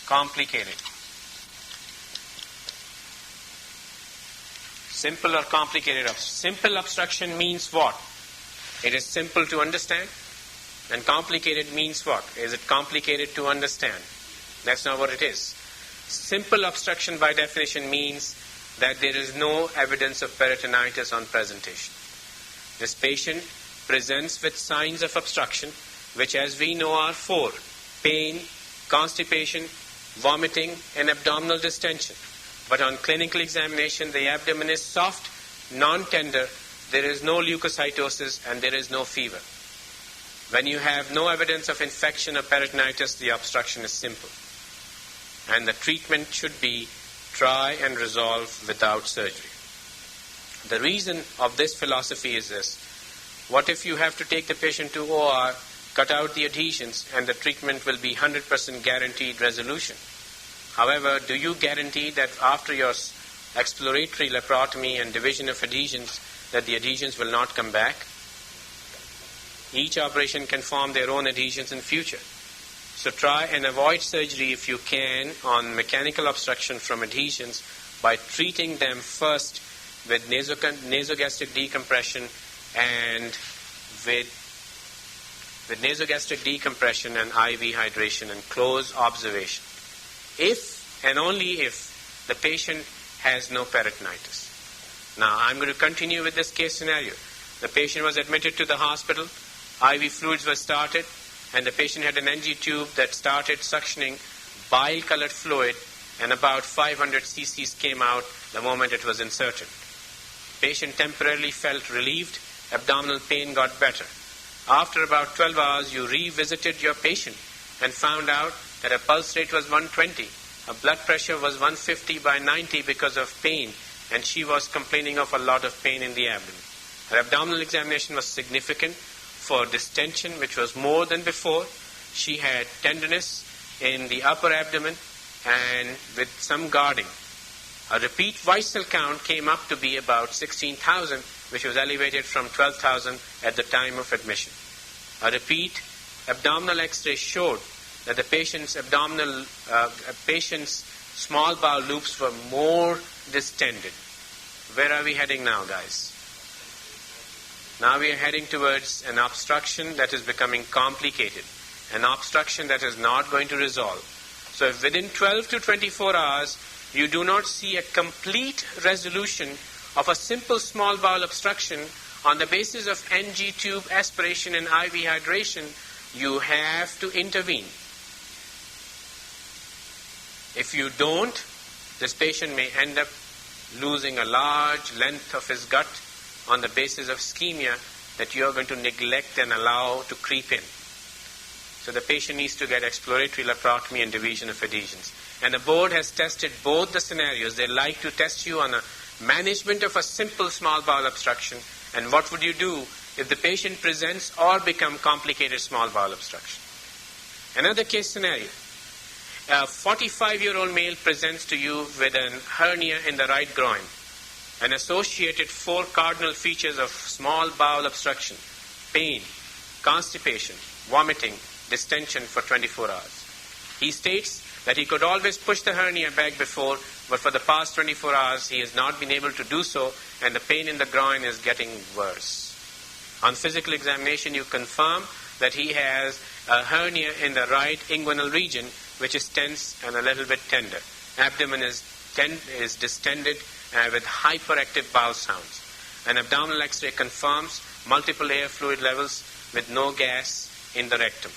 Complicated. Simple or complicated obstruction. Simple obstruction means what? It is simple to understand. And complicated means what? Is it complicated to understand? That's not what it is. Simple obstruction by definition means that there is no evidence of peritonitis on presentation. This patient presents with signs of obstruction, which as we know are 4. Pain, constipation, vomiting, and abdominal distension. But on clinical examination, the abdomen is soft, non-tender, there is no leukocytosis, and there is no fever. When you have no evidence of infection or peritonitis, the obstruction is simple. And the treatment should be try and resolve without surgery. The reason of this philosophy is this. What if you have to take the patient to OR, cut out the adhesions, and the treatment will be 100% guaranteed resolution? However, do you guarantee that after your exploratory laparotomy and division of adhesions, that the adhesions will not come back? Each operation can form their own adhesions in future. So try and avoid surgery if you can on mechanical obstruction from adhesions by treating them first with nasogastric decompression and with nasogastric decompression and IV hydration and close observation. If and only if the patient has no peritonitis. Now I'm going to continue with this case scenario. The patient was admitted to the hospital, IV fluids were started, and the patient had an NG tube that started suctioning bile-colored fluid, and about 500 cc's came out the moment it was inserted. Patient temporarily felt relieved, abdominal pain got better. After about 12 hours, you revisited your patient and found out that her pulse rate was 120, her blood pressure was 150 by 90 because of pain, and she was complaining of a lot of pain in the abdomen. Her abdominal examination was significant for distension, which was more than before. She had tenderness in the upper abdomen and with some guarding. A repeat white cell count came up to be about 16,000, which was elevated from 12,000 at the time of admission. A repeat abdominal X-ray showed that the patient's small bowel loops were more distended. Where are we heading now, guys? Now we are heading towards an obstruction that is becoming complicated, an obstruction that is not going to resolve. So if within 12 to 24 hours you do not see a complete resolution of a simple small bowel obstruction on the basis of NG tube aspiration and IV hydration, you have to intervene. If you don't, this patient may end up losing a large length of his gut on the basis of ischemia that you are going to neglect and allow to creep in. So the patient needs to get exploratory laparotomy and division of adhesions. And the board has tested both the scenarios. They like to test you on a management of a simple small bowel obstruction, and what would you do if the patient presents or become complicated small bowel obstruction. Another case scenario. A 45-year-old male presents to you with a hernia in the right groin, an associated 4 cardinal features of small bowel obstruction, pain, constipation, vomiting, distension for 24 hours. He states that he could always push the hernia back before, but for the past 24 hours he has not been able to do so, and the pain in the groin is getting worse. On physical examination, you confirm that he has a hernia in the right inguinal region, which is tense and a little bit tender. Abdomen is distended with hyperactive bowel sounds. An abdominal X-ray confirms multiple air fluid levels with no gas in the rectum.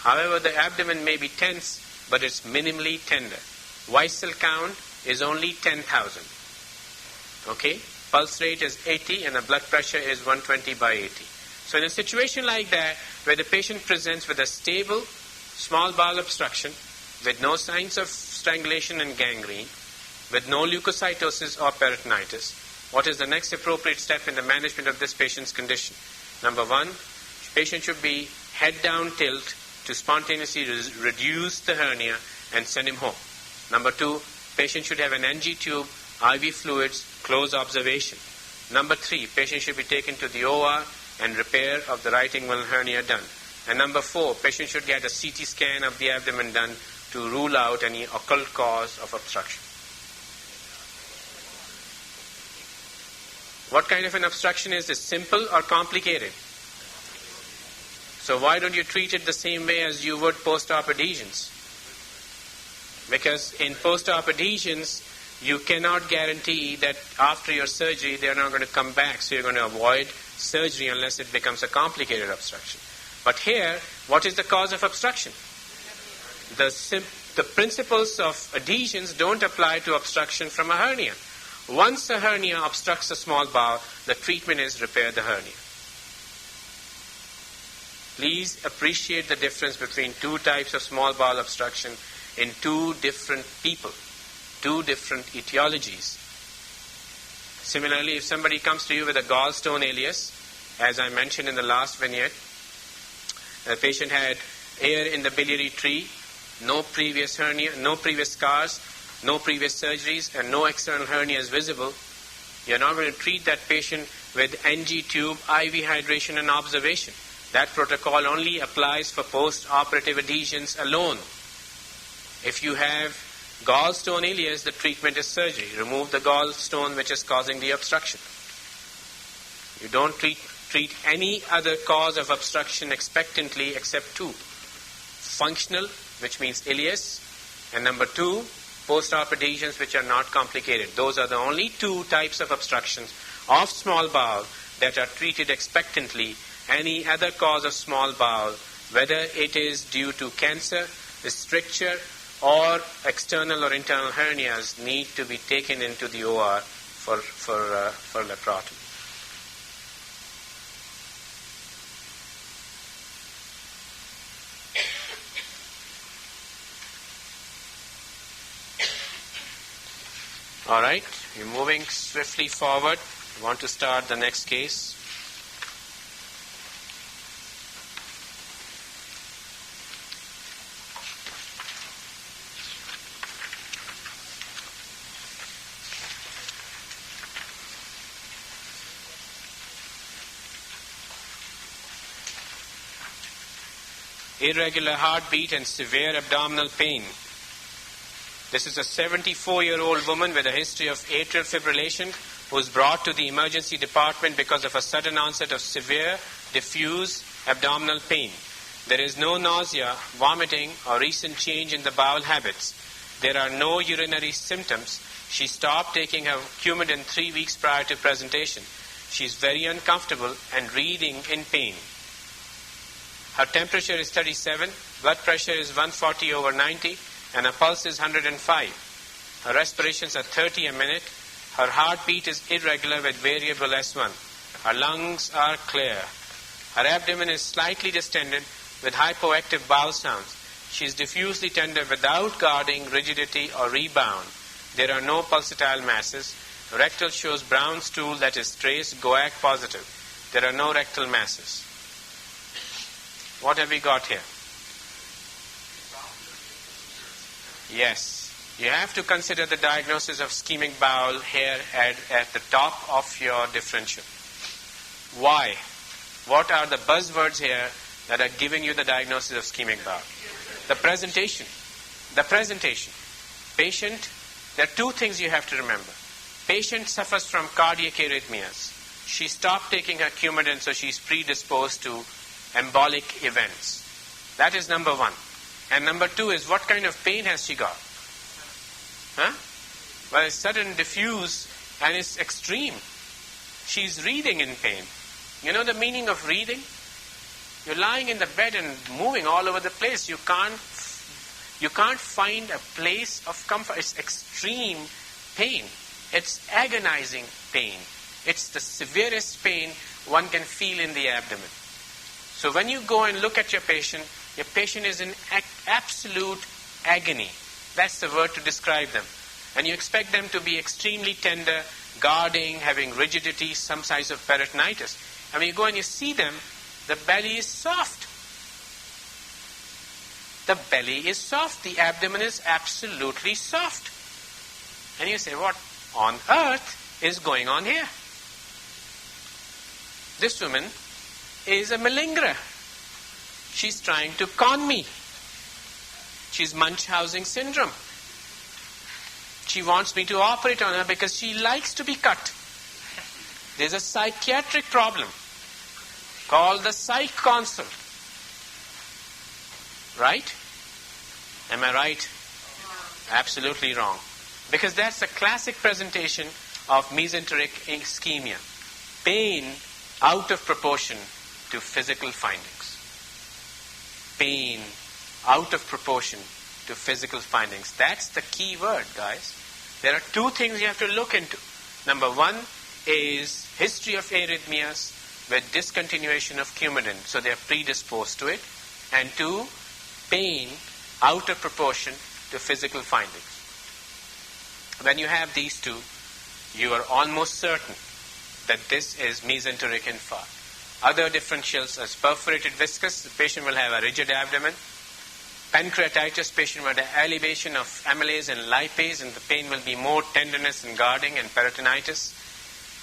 However, the abdomen may be tense, but it's minimally tender. White cell count is only 10,000. Okay? Pulse rate is 80 and the blood pressure is 120 by 80. So in a situation like that, where the patient presents with a stable small bowel obstruction, with no signs of strangulation and gangrene, with no leukocytosis or peritonitis, what is the next appropriate step in the management of this patient's condition? Number 1, patient should be head down tilt to spontaneously reduce the hernia and send him home. Number 2, patient should have an NG tube, IV fluids, close observation. Number 3, patient should be taken to the OR and repair of the right inguinal hernia done. And number 4, patient should get a CT scan of the abdomen done to rule out any occult cause of obstruction. What kind of an obstruction is this? Simple or complicated? So why don't you treat it the same way as you would post-op adhesions? Because in post-op adhesions, you cannot guarantee that after your surgery they are not going to come back. So you're going to avoid surgery unless it becomes a complicated obstruction. But here, what is the cause of obstruction? The principles of adhesions don't apply to obstruction from a hernia. Once a hernia obstructs the small bowel, the treatment is repair the hernia. Please appreciate the difference between two types of small bowel obstruction in two different people, two different etiologies. Similarly, if somebody comes to you with a gallstone ileus, as I mentioned in the last vignette, the patient had air in the biliary tree, no previous hernia, no previous scars, no previous surgeries, and no external hernias visible, you're not going to treat that patient with NG tube, IV hydration, and observation. That protocol only applies for post-operative adhesions alone. If you have gallstone ileus, the treatment is surgery. Remove the gallstone which is causing the obstruction. You don't treat any other cause of obstruction expectantly except two. Functional, which means ileus, and number two, post-op adhesions which are not complicated. Those are the only two types of obstructions of small bowel that are treated expectantly. Any other cause of small bowel, whether it is due to cancer, stricture, or external or internal hernias, need to be taken into the OR for laparotomy. All right, we're moving swiftly forward. We want to start the next case. Irregular heartbeat and severe abdominal pain. This is a 74-year-old woman with a history of atrial fibrillation who was brought to the emergency department because of a sudden onset of severe, diffuse abdominal pain. There is no nausea, vomiting, or recent change in the bowel habits. There are no urinary symptoms. She stopped taking her Coumadin 3 weeks prior to presentation. She is very uncomfortable and wreathing in pain. Her temperature is 37, blood pressure is 140/90, and her pulse is 105. Her respirations are 30 a minute. Her heartbeat is irregular with variable S1. Her lungs are clear. Her abdomen is slightly distended with hypoactive bowel sounds. She is diffusely tender without guarding, rigidity, or rebound. There are no pulsatile masses. Rectal shows brown stool that is trace GOAC positive. There are no rectal masses. What have we got here? Yes. You have to consider the diagnosis of ischemic bowel here at the top of your differential. Why? What are the buzzwords here that are giving you the diagnosis of ischemic bowel? The presentation. The presentation. Patient, there are two things you have to remember. Patient suffers from cardiac arrhythmias. She stopped taking her Coumadin, so she's predisposed to embolic events. That is number one. And number two is, what kind of pain has she got? Well, it's sudden, diffuse, and it's extreme. She's wreathing in pain. You know the meaning of wreathing? You're lying in the bed and moving all over the place. You can't find a place of comfort. It's extreme pain. It's agonizing pain. It's the severest pain one can feel in the abdomen. So when you go and look at your patient is in absolute agony. That's the word to describe them. And you expect them to be extremely tender, guarding, having rigidity, some size of peritonitis. And when you go and you see them, the belly is soft. The belly is soft. The abdomen is absolutely soft. And you say, what on earth is going on here? This woman is a malingerer. She's trying to con me. She's Munchausen syndrome. She wants me to operate on her because she likes to be cut. There's a psychiatric problem called the psych consult. Right? Am I right? Absolutely wrong. Because that's a classic presentation of mesenteric ischemia. Pain out of proportion to physical findings. Pain out of proportion to physical findings. That's the key word, guys. There are two things you have to look into. Number one is history of arrhythmias with discontinuation of Coumadin, so they are predisposed to it. And two, pain out of proportion to physical findings. When you have these two, you are almost certain that this is mesenteric infarct. Other differentials as perforated viscus, the patient will have a rigid abdomen. Pancreatitis, patient will have elevation of amylase and lipase, and the pain will be more tenderness and guarding, and peritonitis.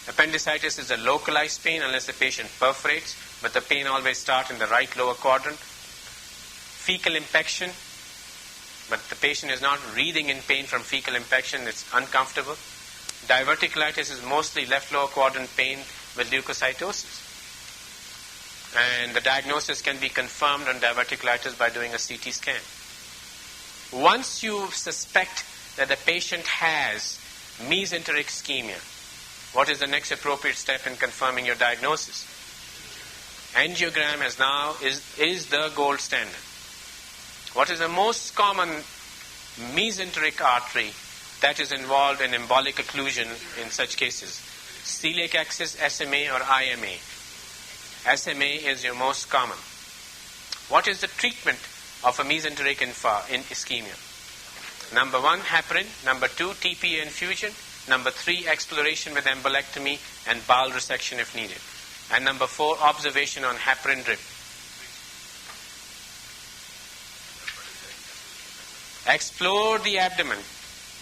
Appendicitis is a localized pain unless the patient perforates, but the pain always starts in the right lower quadrant. Fecal impaction, but the patient is not wreathing in pain from fecal impaction, it's uncomfortable. Diverticulitis is mostly left lower quadrant pain with leukocytosis. And the diagnosis can be confirmed on diverticulitis by doing a CT scan. Once you suspect that the patient has mesenteric ischemia, what is the next appropriate step in confirming your diagnosis? Angiogram is the gold standard. What is the most common mesenteric artery that is involved in embolic occlusion in such cases? Celiac axis, SMA, or IMA? SMA is your most common. What is the treatment of a mesenteric ischemia? Number one, heparin. Number two, TPA infusion. Number three, exploration with embolectomy and bowel resection if needed. And number four, observation on heparin drip. Explore the abdomen,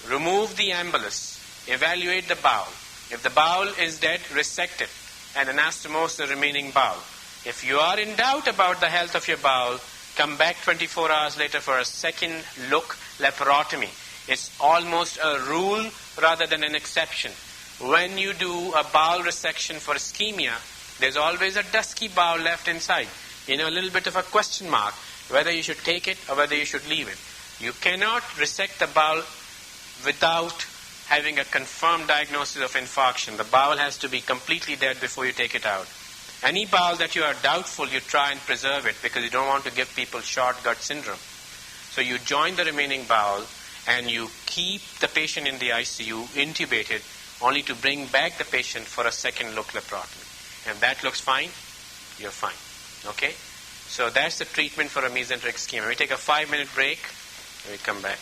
remove the embolus, evaluate the bowel. If the bowel is dead, resect it and anastomose the remaining bowel. If you are in doubt about the health of your bowel, come back 24 hours later for a second look laparotomy. It's almost a rule rather than an exception. When you do a bowel resection for ischemia, there's always a dusky bowel left inside. A little bit of a question mark, whether you should take it or whether you should leave it. You cannot resect the bowel without having a confirmed diagnosis of infarction. The bowel has to be completely dead before you take it out. Any bowel that you are doubtful, you try and preserve it because you don't want to give people short gut syndrome. So you join the remaining bowel and you keep the patient in the ICU intubated only to bring back the patient for a second look laparotomy. And that looks fine, you're fine. Okay? So that's the treatment for a mesenteric ischemia. We take a 5-minute break and we come back.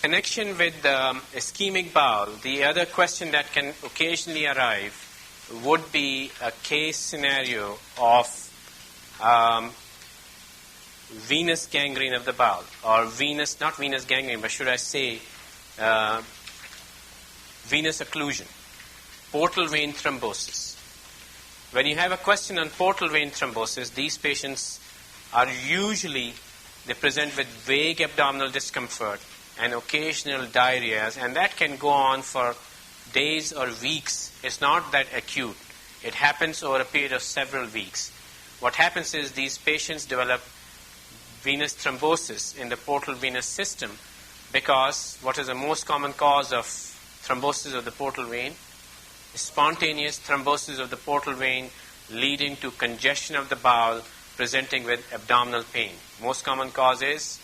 Connection with the ischemic bowel, the other question that can occasionally arrive would be a case scenario of venous gangrene of the bowel, or not venous gangrene, but should I say venous occlusion, portal vein thrombosis. When you have a question on portal vein thrombosis, these patients are usually, they present with vague abdominal discomfort and occasional diarrheas, and that can go on for days or weeks. It's not that acute. It happens over a period of several weeks. What happens is these patients develop venous thrombosis in the portal venous system, because what is the most common cause of thrombosis of the portal vein? Spontaneous thrombosis of the portal vein leading to congestion of the bowel, presenting with abdominal pain. Most common cause is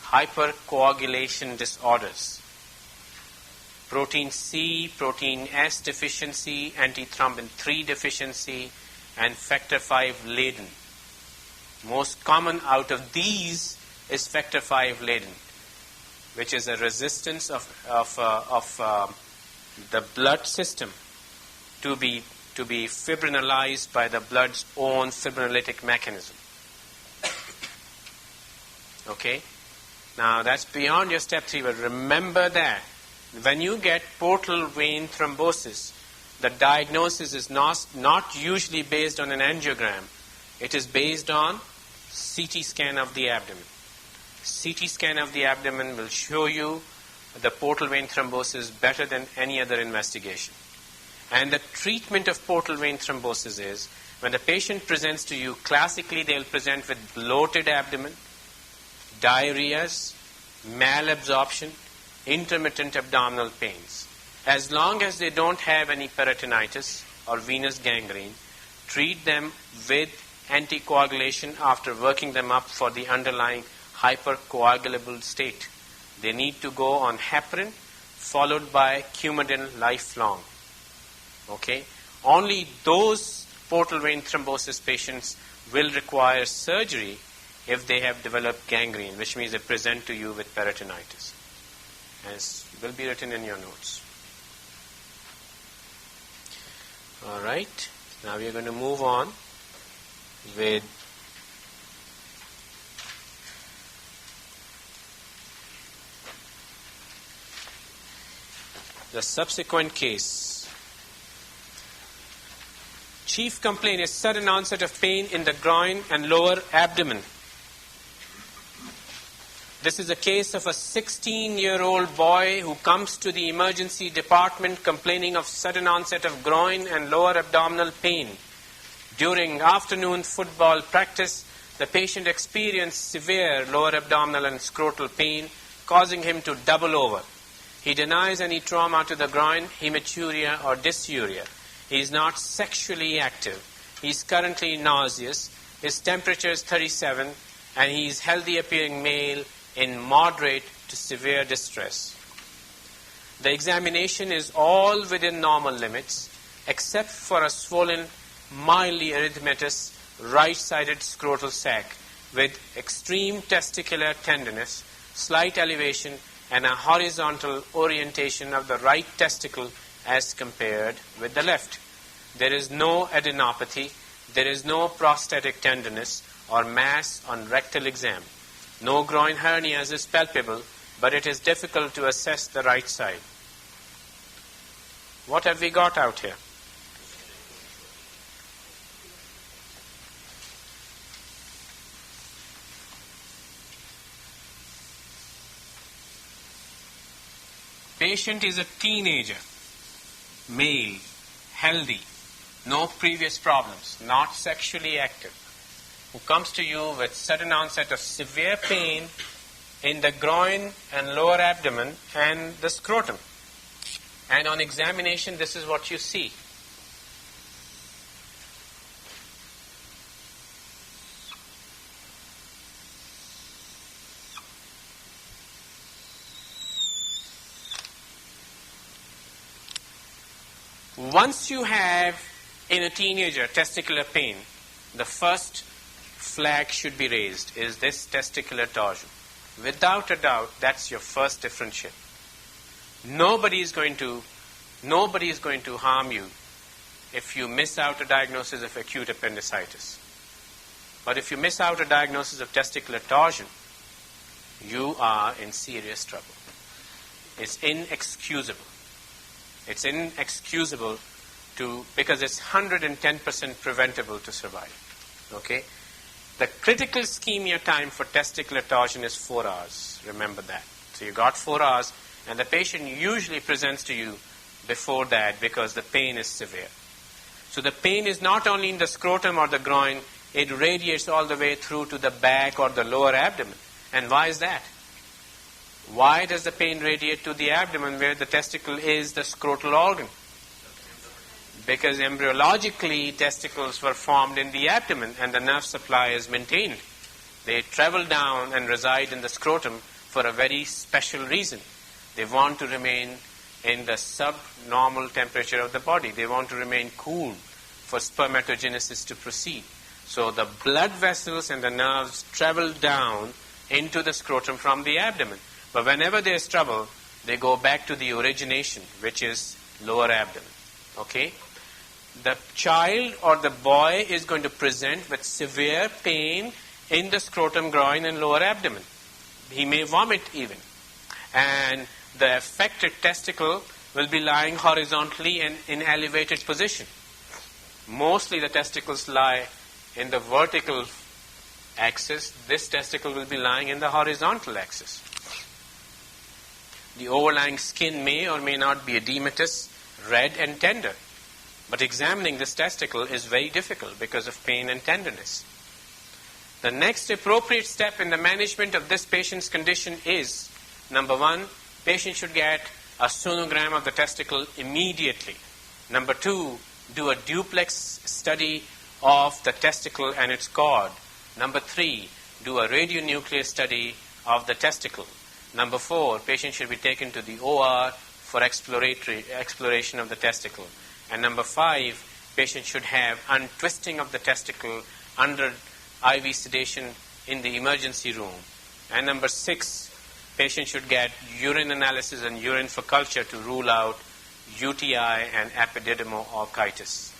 hypercoagulation disorders. Protein C, protein S deficiency, antithrombin 3 deficiency, and factor 5 laden. Most common out of these is factor 5 laden, which is a resistance of the blood system to be fibrinolized by the blood's own fibrinolytic mechanism. Okay? Now that's beyond your step 3, but remember that when you get portal vein thrombosis, the diagnosis is not usually based on an angiogram. It is based on CT scan of the abdomen. CT scan of the abdomen will show you the portal vein thrombosis better than any other investigation. And the treatment of portal vein thrombosis is, when the patient presents to you, classically they'll present with bloated abdomen, diarrheas, malabsorption, intermittent abdominal pains. As long as they don't have any peritonitis or venous gangrene, treat them with anticoagulation after working them up for the underlying hypercoagulable state. They need to go on heparin followed by Coumadin lifelong. Okay? Only those portal vein thrombosis patients will require surgery if they have developed gangrene, which means they present to you with peritonitis. As will be written in your notes. All right. Now we are going to move on with the subsequent case. Chief complaint is sudden onset of pain in the groin and lower abdomen. This is a case of a 16-year-old boy who comes to the emergency department complaining of sudden onset of groin and lower abdominal pain. During afternoon football practice, the patient experienced severe lower abdominal and scrotal pain, causing him to double over. He denies any trauma to the groin, hematuria or dysuria. He is not sexually active. He is currently nauseous. His temperature is 37 and he is healthy appearing male in moderate to severe distress. The examination is all within normal limits except for a swollen, mildly erythematous right-sided scrotal sac with extreme testicular tenderness, slight elevation, and a horizontal orientation of the right testicle as compared with the left. There is no adenopathy, there is no prostatic tenderness or mass on rectal exam. No groin hernias is palpable, but it is difficult to assess the right side. What have we got out here? Patient is a teenager, male, healthy, no previous problems, not sexually active, who comes to you with sudden onset of severe pain in the groin and lower abdomen and the scrotum. And on examination, this is what you see. Once you have in a teenager testicular pain, the first flag should be raised. Is this testicular torsion? Without a doubt, that's your first differential. Nobody is going to harm you if you miss out a diagnosis of acute appendicitis. But if you miss out a diagnosis of testicular torsion, you are in serious trouble. It's inexcusable. It's inexcusable because it's 110% preventable to survive. Okay? The critical ischemia time for testicular torsion is 4 hours. Remember that. So you got 4 hours, and the patient usually presents to you before that because the pain is severe. So the pain is not only in the scrotum or the groin, it radiates all the way through to the back or the lower abdomen. And why is that? Why does the pain radiate to the abdomen where the testicle is the scrotal organ? Because embryologically, testicles were formed in the abdomen and the nerve supply is maintained. They travel down and reside in the scrotum for a very special reason. They want to remain in the subnormal temperature of the body. They want to remain cool for spermatogenesis to proceed. So the blood vessels and the nerves travel down into the scrotum from the abdomen. But whenever there is trouble, they go back to the origination, which is lower abdomen. Okay? The child or the boy is going to present with severe pain in the scrotum, groin, and lower abdomen. He may vomit even. And the affected testicle will be lying horizontally and in elevated position. Mostly the testicles lie in the vertical axis. This testicle will be lying in the horizontal axis. The overlying skin may or may not be edematous, red and tender. But examining this testicle is very difficult because of pain and tenderness. The next appropriate step in the management of this patient's condition is, number one, patient should get a sonogram of the testicle immediately. Number two, do a duplex study of the testicle and its cord. Number three, do a radionuclear study of the testicle. Number four, patient should be taken to the OR for exploration of the testicle. And number five, patient should have untwisting of the testicle under IV sedation in the emergency room. And number six, patient should get urine analysis and urine for culture to rule out UTI and epididymoorchitis.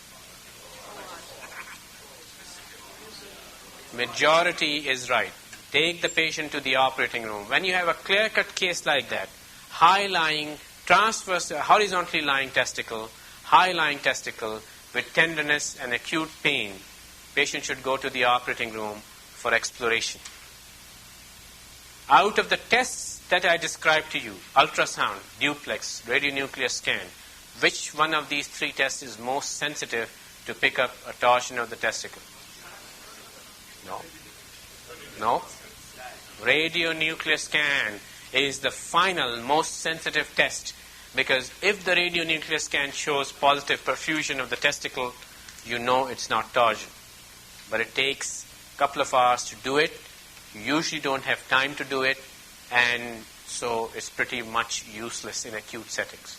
Majority is right. Take the patient to the operating room. When you have a clear-cut case like that, high-lying, horizontally lying testicle, high-lying testicle with tenderness and acute pain, patient should go to the operating room for exploration. Out of the tests that I described to you, ultrasound, duplex, radionuclear scan, which one of these three tests is most sensitive to pick up a torsion of the testicle? No. No? Radionuclear scan is the final, most sensitive test, because if the radionuclear scan shows positive perfusion of the testicle, you know it's not torsion. But it takes a couple of hours to do it. You usually don't have time to do it, and so it's pretty much useless in acute settings.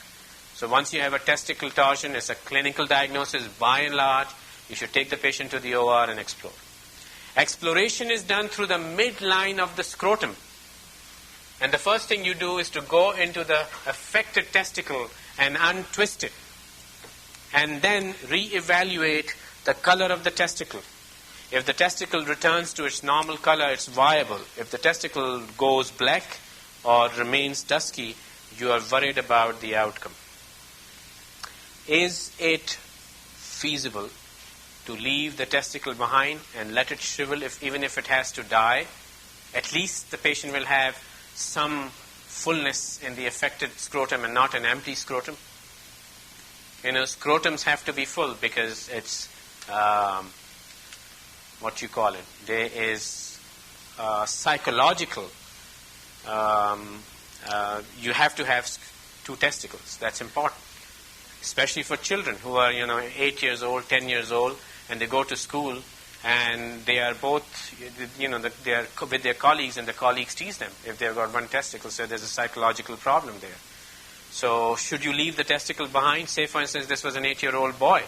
So once you have a testicle torsion, it's a clinical diagnosis. By and large, you should take the patient to the OR and explore. Exploration is done through the midline of the scrotum. And the first thing you do is to go into the affected testicle and untwist it. And then reevaluate the color of the testicle. If the testicle returns to its normal color, it's viable. If the testicle goes black or remains dusky, you are worried about the outcome. Is it feasible to leave the testicle behind and let it shrivel even if it has to die? At least the patient will have some fullness in the affected scrotum and not an empty scrotum. You know, scrotums have to be full because it's, there is psychological, you have to have two testicles. That's important. Especially for children who are, 8 years old, 10 years old, and they go to school and they are both, they are with their colleagues and the colleagues tease them if they've got one testicle. So there's a psychological problem there. So should you leave the testicle behind? Say, for instance, this was an 8-year-old boy.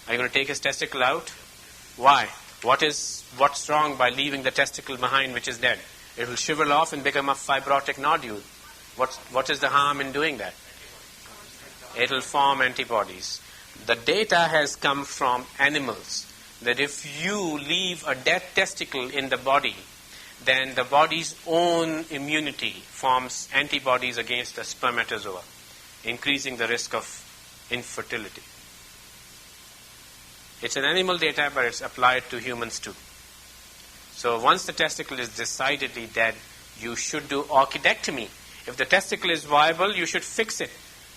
Are you going to take his testicle out? Why? What's wrong by leaving the testicle behind which is dead? It will shrivel off and become a fibrotic nodule. What is the harm in doing that? It will form antibodies. The data has come from animals that if you leave a dead testicle in the body, then the body's own immunity forms antibodies against the spermatozoa, increasing the risk of infertility. It's an animal data, but it's applied to humans too. So once the testicle is decidedly dead, you should do orchidectomy. If the testicle is viable, you should fix it.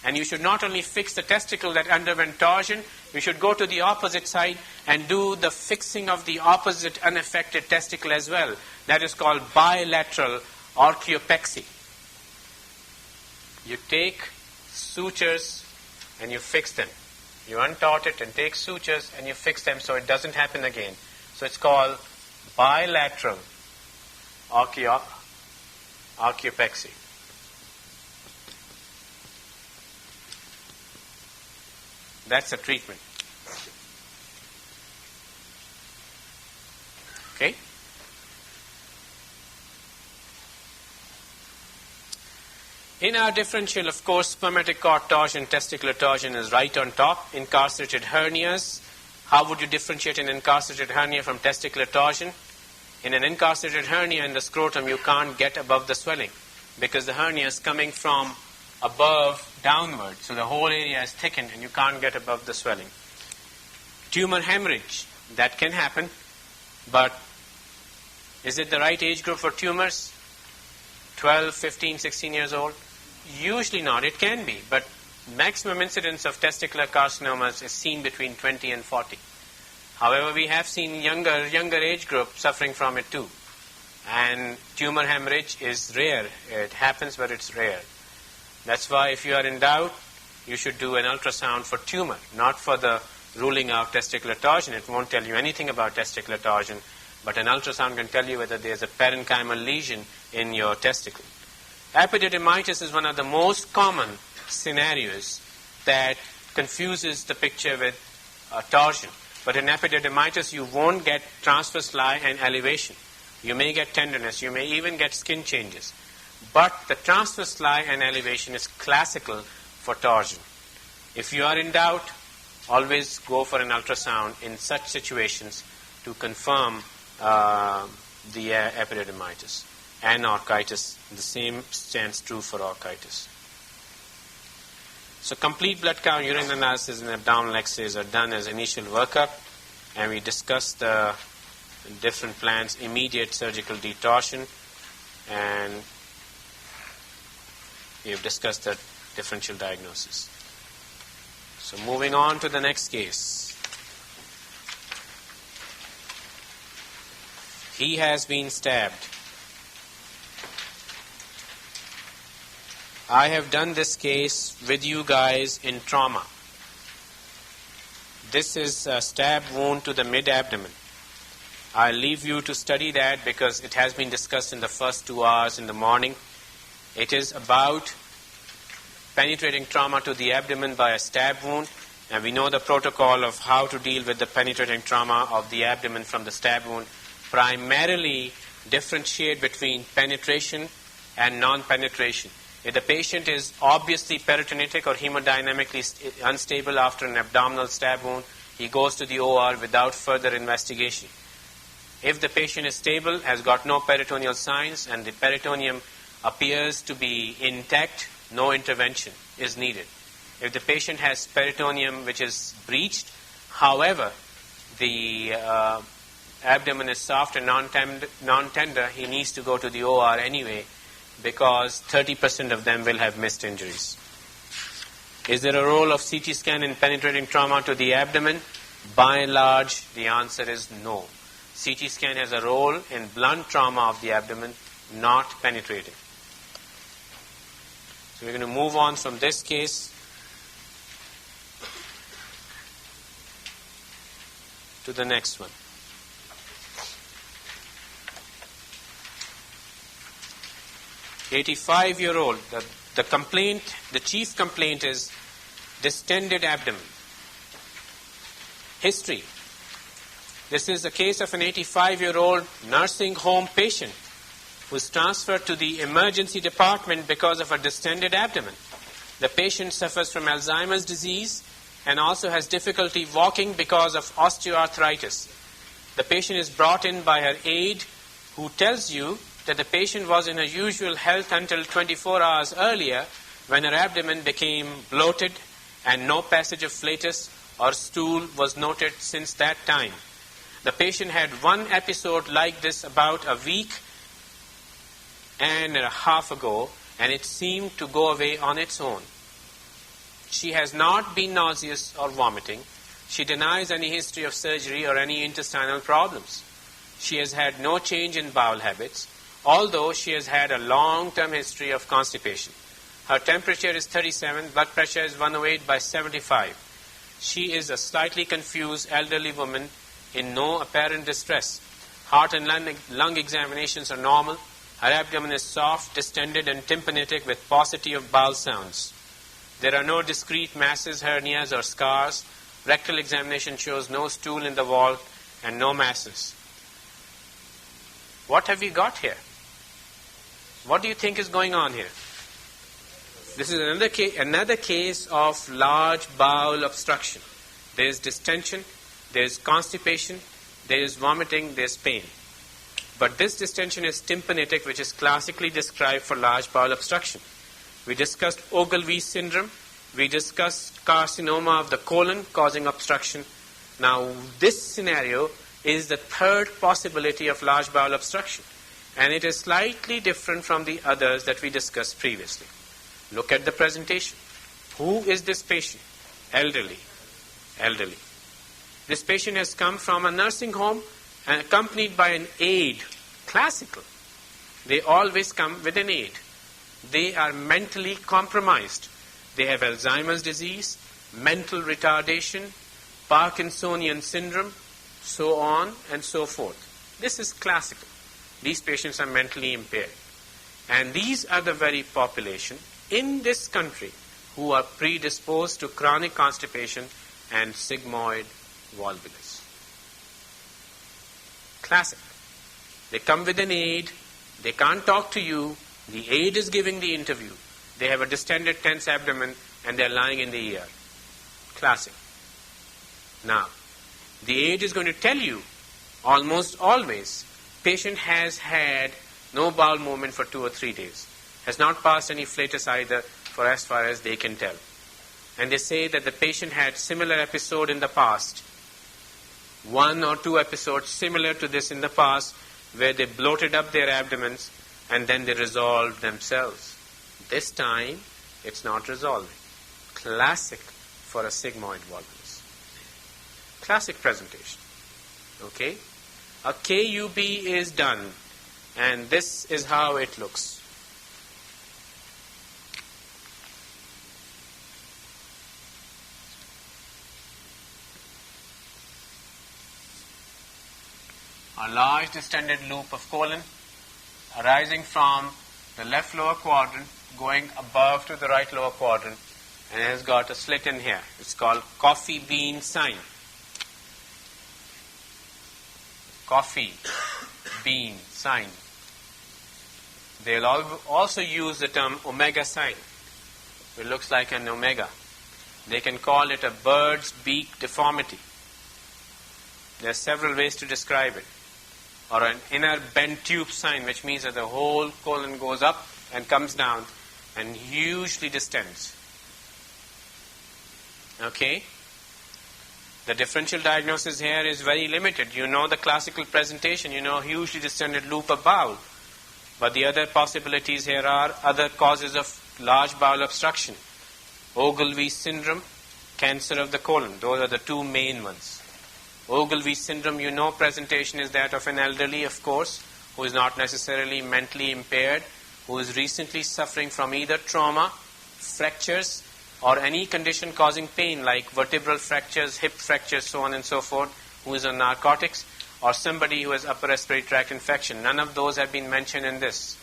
And you should not only fix the testicle that underwent torsion, you should go to the opposite side and do the fixing of the opposite unaffected testicle as well. That is called bilateral orchiopexy. You take sutures and you fix them. You untort it and take sutures and you fix them so it doesn't happen again. So it's called bilateral orchiopexy. That's the treatment. Okay? In our differential, of course, spermatic cord torsion, testicular torsion is right on top. Incarcerated hernias. How would you differentiate an incarcerated hernia from testicular torsion? In an incarcerated hernia in the scrotum, you can't get above the swelling because the hernia is coming from above downward. So the whole area is thickened and you can't get above the swelling. Tumor hemorrhage. That can happen. But is it the right age group for tumors? 12, 15, 16 years old? Usually not. It can be. But maximum incidence of testicular carcinomas is seen between 20 and 40. However, we have seen younger age group suffering from it too. And tumor hemorrhage is rare. It happens, but it's rare. That's why if you are in doubt, you should do an ultrasound for tumor, not for the ruling out testicular torsion. It won't tell you anything about testicular torsion, but an ultrasound can tell you whether there's a parenchymal lesion in your testicle. Epididymitis is one of the most common scenarios that confuses the picture with torsion. But in epididymitis, you won't get transverse lie and elevation. You may get tenderness. You may even get skin changes. But the transverse lie and elevation is classical for torsion. If you are in doubt, always go for an ultrasound in such situations to confirm the epididymitis. And orchitis, the same stands true for orchitis. So complete blood count, urine analysis, and abdominal x-rays are done as initial workup, and we discussed the different plans, immediate surgical detorsion, and we have discussed the differential diagnosis. So moving on to the next case. He has been stabbed. I have done this case with you guys in trauma. This is a stab wound to the mid-abdomen. I'll leave you to study that because it has been discussed in the first 2 hours in the morning. It is about penetrating trauma to the abdomen by a stab wound, and we know the protocol of how to deal with the penetrating trauma of the abdomen from the stab wound. Primarily differentiate between penetration and non-penetration. If the patient is obviously peritonitic or hemodynamically unstable after an abdominal stab wound, he goes to the OR without further investigation. If the patient is stable, has got no peritoneal signs, and the peritoneum appears to be intact, no intervention is needed. If the patient has peritoneum which is breached, however, the abdomen is soft and non-tender, he needs to go to the OR anyway, because 30% of them will have missed injuries. Is there a role of CT scan in penetrating trauma to the abdomen? By and large, the answer is no. CT scan has a role in blunt trauma of the abdomen, not penetrating. So we're going to move on from this case to the next one. "85-year-old, the complaint, the chief complaint is distended abdomen. History. This is a case of an 85-year-old nursing home patient who was transferred to the emergency department because of a distended abdomen. The patient suffers from Alzheimer's disease and also has difficulty walking because of osteoarthritis. The patient is brought in by her aide, who tells you that the patient was in her usual health until 24 hours earlier, when her abdomen became bloated and no passage of flatus or stool was noted since that time. The patient had one episode like this about a week and a half ago, and it seemed to go away on its own. She has not been nauseous or vomiting. She denies any history of surgery or any intestinal problems. She has had no change in bowel habits, although she has had a long-term history of constipation. Her temperature is 37, blood pressure is 108/75. She is a slightly confused elderly woman in no apparent distress. Heart and lung examinations are normal. Her abdomen is soft, distended, and tympanitic with paucity of bowel sounds. There are no discrete masses, hernias, or scars. Rectal examination shows no stool in the wall and no masses. What have we got here? What do you think is going on here? This is another case of large bowel obstruction. There is distension, there is constipation, there is vomiting, there is pain. But this distension is tympanitic, which is classically described for large bowel obstruction. We discussed Ogilvie syndrome. We discussed carcinoma of the colon causing obstruction. Now, this scenario is the third possibility of large bowel obstruction. And it is slightly different from the others that we discussed previously. Look at the presentation. Who is this patient? Elderly. This patient has come from a nursing home and accompanied by an aide. Classical. They always come with an aide. They are mentally compromised. They have Alzheimer's disease, mental retardation, Parkinsonian syndrome, so on and so forth. This is classical. These patients are mentally impaired. And these are the very population in this country who are predisposed to chronic constipation and sigmoid volvulus. Classic. They come with an aide. They can't talk to you. The aide is giving the interview. They have a distended, tense abdomen, and they're lying in the ER. Classic. Now, the aide is going to tell you, almost always, patient has had no bowel movement for 2 or 3 days. Has not passed any flatus either, for as far as they can tell. And they say that the patient had similar episode in the past. 1 or 2 episodes similar to this in the past, where they bloated up their abdomens and then they resolved themselves. This time, it's not resolving. Classic for a sigmoid volvulus. Classic presentation. Okay? A KUB is done, and this is how it looks. A large distended loop of colon arising from the left lower quadrant going above to the right lower quadrant, and it has got a slit in here. It's called coffee bean sign. Coffee bean sign. They'll also use the term omega sign. It looks like an omega. They can call it a bird's beak deformity. There are several ways to describe it. Or an inner bent tube sign, which means that the whole colon goes up and comes down and hugely distends. Okay? The differential diagnosis here is very limited. You know the classical presentation, you know hugely distended loop of bowel. But the other possibilities here are other causes of large bowel obstruction. Ogilvie syndrome, cancer of the colon. Those are the 2 main ones. Ogilvie syndrome, you know, presentation is that of an elderly, of course, who is not necessarily mentally impaired, who is recently suffering from either trauma, fractures, or any condition causing pain like vertebral fractures, hip fractures, so on and so forth, who is on narcotics, or somebody who has upper respiratory tract infection. None of those have been mentioned in this.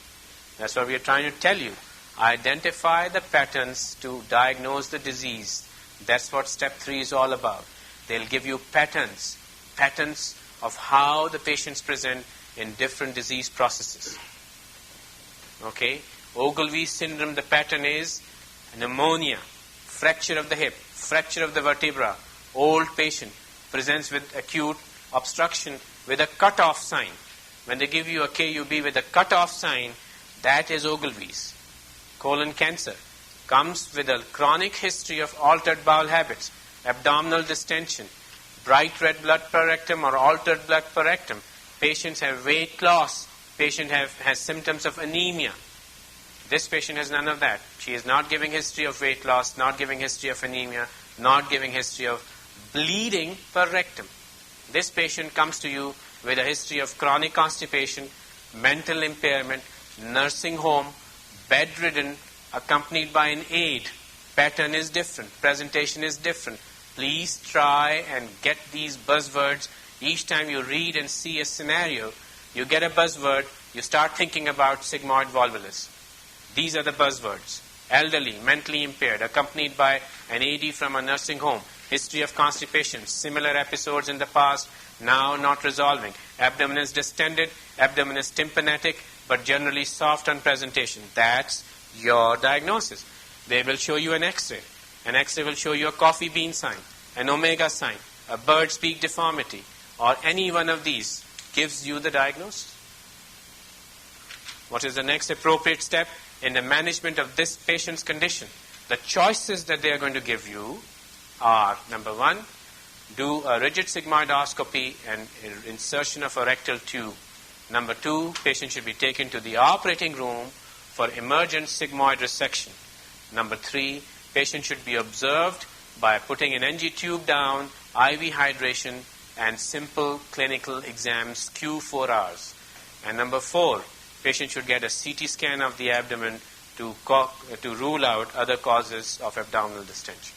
That's what we are trying to tell you. Identify the patterns to diagnose the disease. That's what step 3 is all about. They'll give you patterns of how the patients present in different disease processes. Okay? Ogilvie syndrome, the pattern is pneumonia, fracture of the hip, fracture of the vertebra. Old patient presents with acute obstruction with a cut-off sign. When they give you a KUB with a cut-off sign, that is Ogilvie's. Colon cancer comes with a chronic history of altered bowel habits, abdominal distension, bright red blood per rectum or altered blood per rectum. Patients have weight loss. Patient has symptoms of anemia. This patient has none of that. She is not giving history of weight loss, not giving history of anemia, not giving history of bleeding per rectum. This patient comes to you with a history of chronic constipation, mental impairment, nursing home, bedridden, accompanied by an aide. Pattern is different. Presentation is different. Please try and get these buzzwords. Each time you read and see a scenario, you get a buzzword, you start thinking about sigmoid volvulus. These are the buzzwords. Elderly, mentally impaired, accompanied by an AD from a nursing home. History of constipation, similar episodes in the past, now not resolving. Abdomen is distended, abdomen is tympanic, but generally soft on presentation. That's your diagnosis. They will show you an X-ray. An X-ray will show you a coffee bean sign, an omega sign, a bird's beak deformity, or any one of these gives you the diagnosis. What is the next appropriate step in the management of this patient's condition? The choices that they are going to give you are, number one, do a rigid sigmoidoscopy and insertion of a rectal tube. Number two, patient should be taken to the operating room for emergent sigmoid resection. Number three, patient should be observed by putting an NG tube down, IV hydration, and simple clinical exams, Q4 hours. And number four, patient should get a CT scan of the abdomen to rule out other causes of abdominal distension.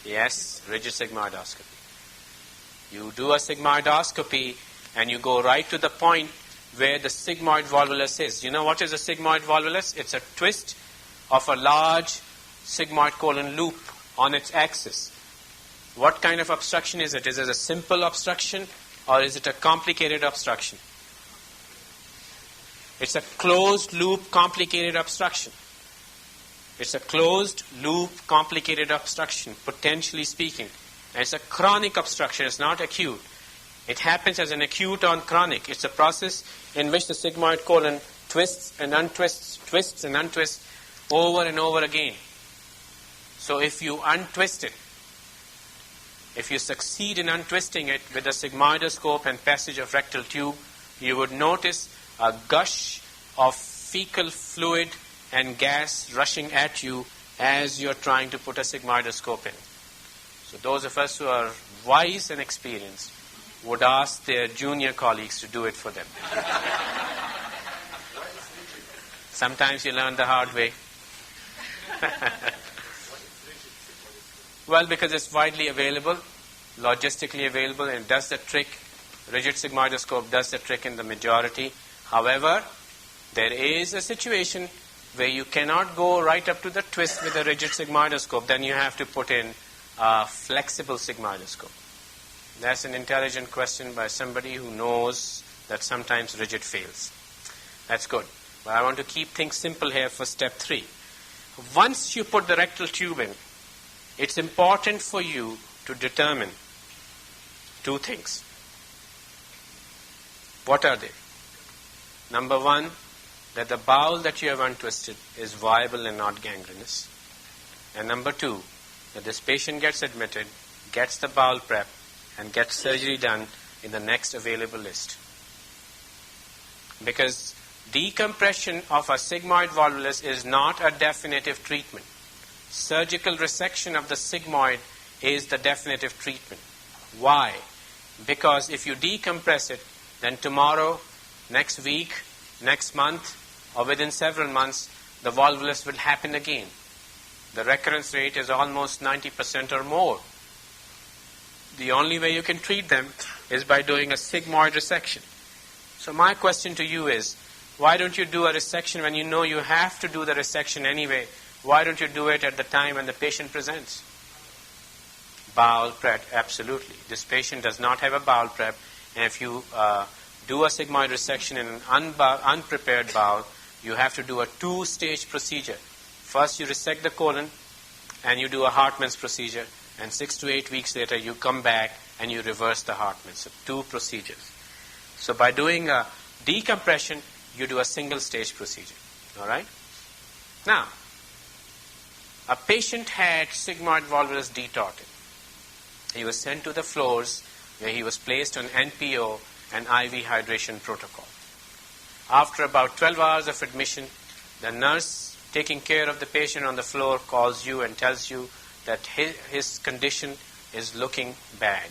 Yes, rigid sigmoidoscopy. You do a sigmoidoscopy and you go right to the point where the sigmoid volvulus is. You know what is a sigmoid volvulus? It's a twist of a large sigmoid colon loop on its axis. What kind of obstruction is it? Is it a simple obstruction or is it a complicated obstruction? It's a closed loop complicated obstruction. It's a closed loop complicated obstruction, potentially speaking. And it's a chronic obstruction. It's not acute. It happens as an acute on chronic. It's a process in which the sigmoid colon twists and untwists, twists and untwists over and over again. So if you untwist it, if you succeed in untwisting it with a sigmoidoscope and passage of rectal tube, you would notice a gush of fecal fluid and gas rushing at you as you're trying to put a sigmoidoscope in. So those of us who are wise and experienced would ask their junior colleagues to do it for them. Sometimes you learn the hard way. Well, because it's widely available, logistically available, and it does the trick. Rigid sigmoidoscope does the trick in the majority. However, there is a situation where you cannot go right up to the twist with a rigid sigmoidoscope. Then you have to put in a flexible sigmoidoscope. That's an intelligent question by somebody who knows that sometimes rigid fails. That's good. But I want to keep things simple here for step 3. Once you put the rectal tube in, it's important for you to determine 2 things. What are they? Number 1, that the bowel that you have untwisted is viable and not gangrenous. And number 2, that this patient gets admitted, gets the bowel prep, and gets surgery done in the next available list. Because decompression of a sigmoid volvulus is not a definitive treatment. Surgical resection of the sigmoid is the definitive treatment. Why? Because if you decompress it, then tomorrow, next week, next month, or within several months, the volvulus will happen again. The recurrence rate is almost 90% or more. The only way you can treat them is by doing a sigmoid resection. So my question to you is, why don't you do a resection when you know you have to do the resection anyway? Why don't you do it at the time when the patient presents? Bowel prep, absolutely. This patient does not have a bowel prep, and if you do a sigmoid resection in an unprepared bowel, you have to do a 2-stage procedure. First you resect the colon, and you do a Hartmann's procedure, and 6 to 8 weeks later you come back and you reverse the Hartmann. So 2 procedures. So by doing a decompression, you do a single-stage procedure. All right? Now, a patient had sigmoid volvulus detorted. He was sent to the floors where he was placed on NPO and IV hydration protocol. After about 12 hours of admission, the nurse taking care of the patient on the floor calls you and tells you that his condition is looking bad.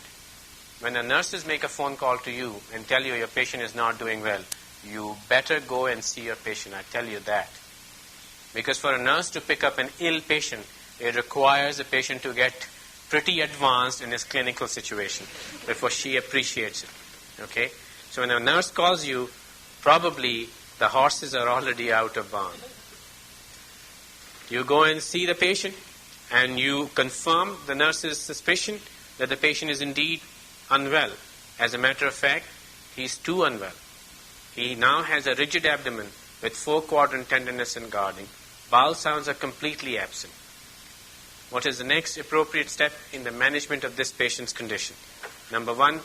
When the nurses make a phone call to you and tell you your patient is not doing well, you better go and see your patient. I tell you that. Because for a nurse to pick up an ill patient, it requires the patient to get pretty advanced in his clinical situation before she appreciates it. Okay? So when a nurse calls you, probably the horses are already out of barn. You go and see the patient and you confirm the nurse's suspicion that the patient is indeed unwell. As a matter of fact, he's too unwell. He now has a rigid abdomen with 4-quadrant tenderness and guarding. Bowel sounds are completely absent. What is the next appropriate step in the management of this patient's condition? Number 1,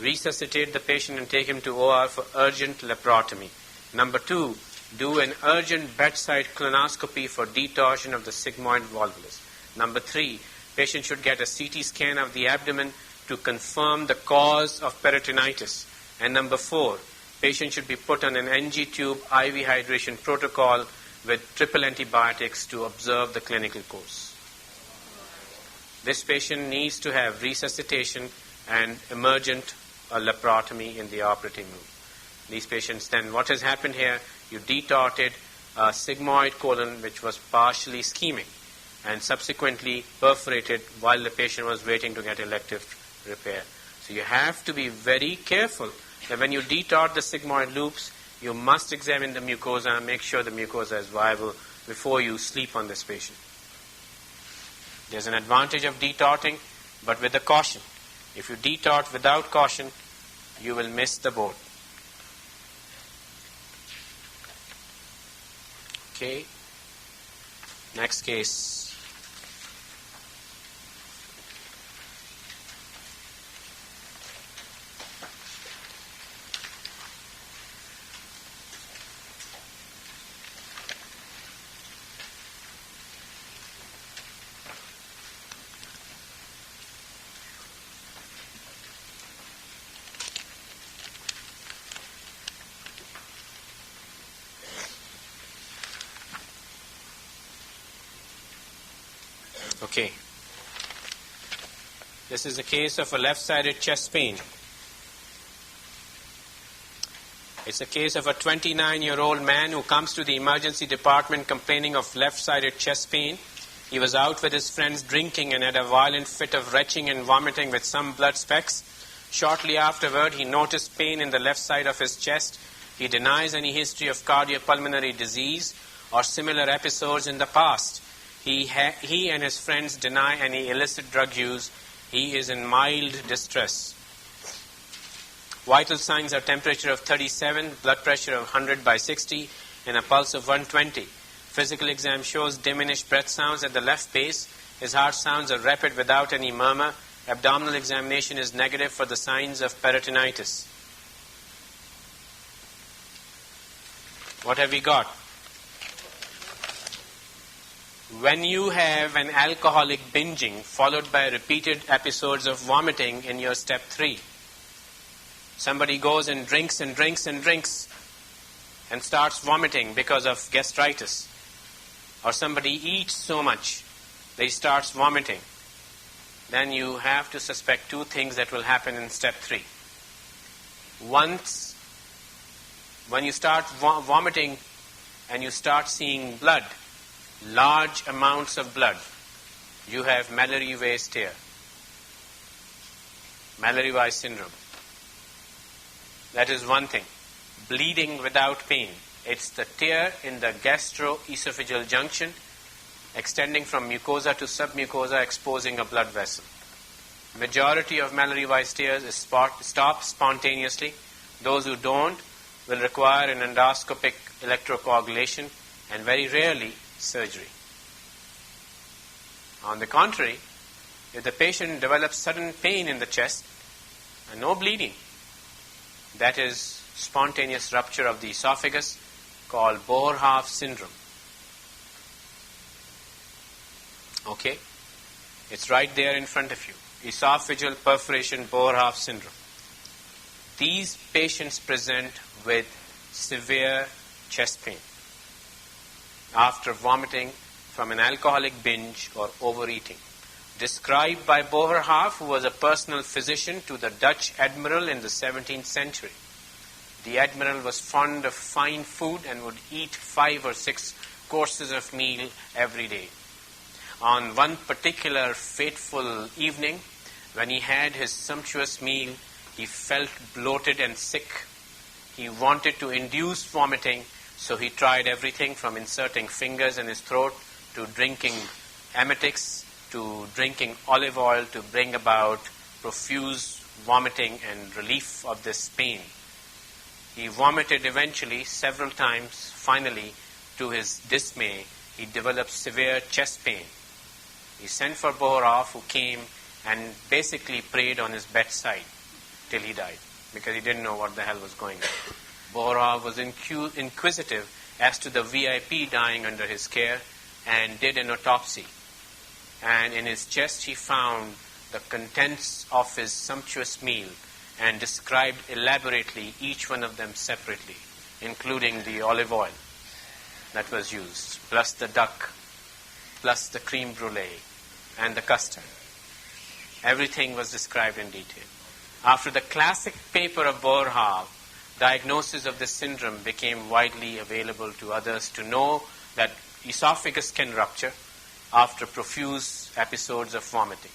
resuscitate the patient and take him to OR for urgent laparotomy. Number 2, do an urgent bedside colonoscopy for detorsion of the sigmoid volvulus. Number 3, patient should get a CT scan of the abdomen to confirm the cause of peritonitis. And number 4, patient should be put on an NG tube IV hydration protocol with triple antibiotics to observe the clinical course. This patient needs to have resuscitation and emergent laparotomy in the operating room. These patients then, what has happened here, you detorted a sigmoid colon which was partially ischemic and subsequently perforated while the patient was waiting to get elective repair. So you have to be very careful that when you detort the sigmoid loops, you must examine the mucosa and make sure the mucosa is viable before you sleep on this patient. There's an advantage of detorting, but with a caution. If you detort without caution, you will miss the boat. Okay. Next case. Okay. This is a case of a left-sided chest pain. It's a case of a 29-year-old man who comes to the emergency department complaining of left-sided chest pain. He was out with his friends drinking and had a violent fit of retching and vomiting with some blood specks. Shortly afterward, he noticed pain in the left side of his chest. He denies any history of cardiopulmonary disease or similar episodes in the past. He and his friends deny any illicit drug use. He is in mild distress. Vital signs are temperature of 37, blood pressure of 100/60, and a pulse of 120. Physical exam shows diminished breath sounds at the left base. His heart sounds are rapid without any murmur. Abdominal examination is negative for the signs of peritonitis. What have we got? When you have an alcoholic binging followed by repeated episodes of vomiting in your step 3, somebody goes and drinks and drinks and drinks and starts vomiting because of gastritis, or somebody eats so much that he starts vomiting, then you have to suspect 2 things that will happen in step 3. Once, when you start vomiting and you start seeing blood, large amounts of blood, you have Mallory-Weiss tear, Mallory-Weiss syndrome. That is one thing. Bleeding without pain. It's the tear in the gastroesophageal junction extending from mucosa to submucosa, exposing a blood vessel. Majority of Mallory-Weiss tears stop spontaneously. Those who don't will require an endoscopic electrocoagulation and very rarely surgery. On the contrary, if the patient develops sudden pain in the chest and no bleeding, that is spontaneous rupture of the esophagus called Boerhaave syndrome. Okay? It's right there in front of you. esophageal perforation Boerhaave syndrome. These patients present with severe chest pain after vomiting from an alcoholic binge or overeating. Described by Boerhaave, who was a personal physician to the Dutch admiral in the 17th century. The admiral was fond of fine food and would eat 5 or 6 courses of meal every day. On one particular fateful evening, when he had his sumptuous meal, he felt bloated and sick. He wanted to induce vomiting, so he tried everything from inserting fingers in his throat to drinking emetics to drinking olive oil to bring about profuse vomiting and relief of this pain. He vomited eventually several times. Finally, to his dismay, he developed severe chest pain. He sent for Boerhaave, who came and basically prayed on his bedside till he died, because he didn't know what the hell was going on. Boerhaave was inquisitive as to the VIP dying under his care and did an autopsy. And in his chest he found the contents of his sumptuous meal and described elaborately each one of them separately, including the olive oil that was used, plus the duck, plus the creme brulee and the custard. Everything was described in detail. After the classic paper of Boerhaave, diagnosis of this syndrome became widely available to others to know that esophagus can rupture after profuse episodes of vomiting.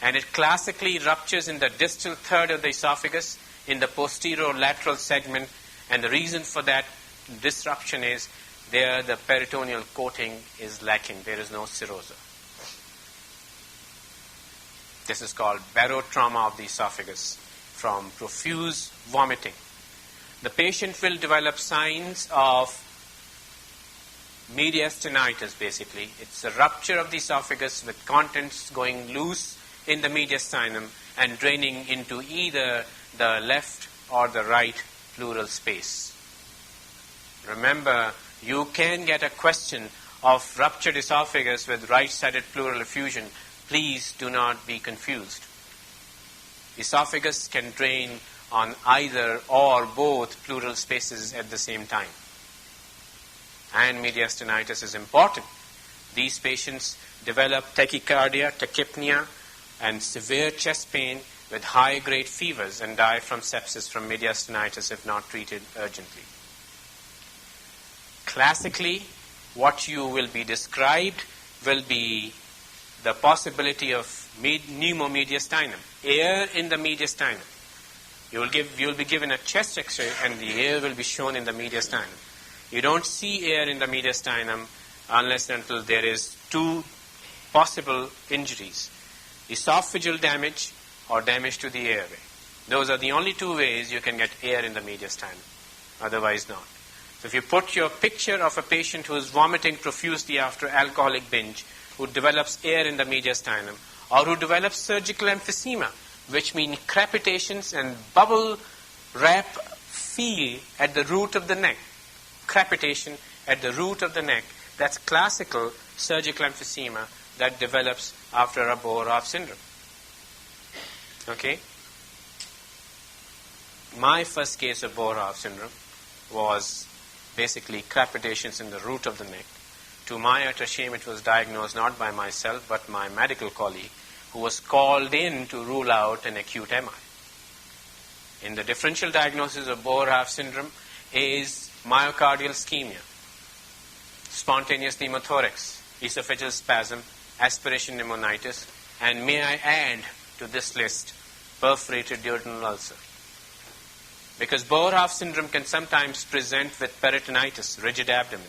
And it classically ruptures in the distal third of the esophagus, in the posterolateral segment, and the reason for that disruption is there the peritoneal coating is lacking. There is no serosa. This is called barotrauma of the esophagus from profuse vomiting. The patient will develop signs of mediastinitis, basically. It's a rupture of the esophagus with contents going loose in the mediastinum and draining into either the left or the right pleural space. Remember, you can get a question of ruptured esophagus with right-sided pleural effusion. Please do not be confused. Esophagus can drain on either or both pleural spaces at the same time. And mediastinitis is important. These patients develop tachycardia, tachypnea, and severe chest pain with high-grade fevers and die from sepsis from mediastinitis if not treated urgently. Classically, what you will be described will be the possibility of pneumomediastinum, air in the mediastinum. You will be given a chest X-ray and the air will be shown in the mediastinum. You don't see air in the mediastinum unless and until there is 2 possible injuries: esophageal damage or damage to the airway. Those are the only 2 ways you can get air in the mediastinum. Otherwise not. So if you put your picture of a patient who is vomiting profusely after alcoholic binge, who develops air in the mediastinum, or who develops surgical emphysema, which means crepitations and bubble wrap feel at the root of the neck. Crepitation at the root of the neck. That's classical surgical emphysema that develops after a Boerhaave syndrome. Okay? My first case of Boerhaave syndrome was basically crepitations in the root of the neck. To my utter shame, it was diagnosed not by myself but my medical colleague, who was called in to rule out an acute MI. In the differential diagnosis of Boerhaave syndrome is myocardial ischemia, spontaneous pneumothorax, esophageal spasm, aspiration pneumonitis, and may I add to this list, perforated duodenal ulcer. Because Boerhaave syndrome can sometimes present with peritonitis, rigid abdomen.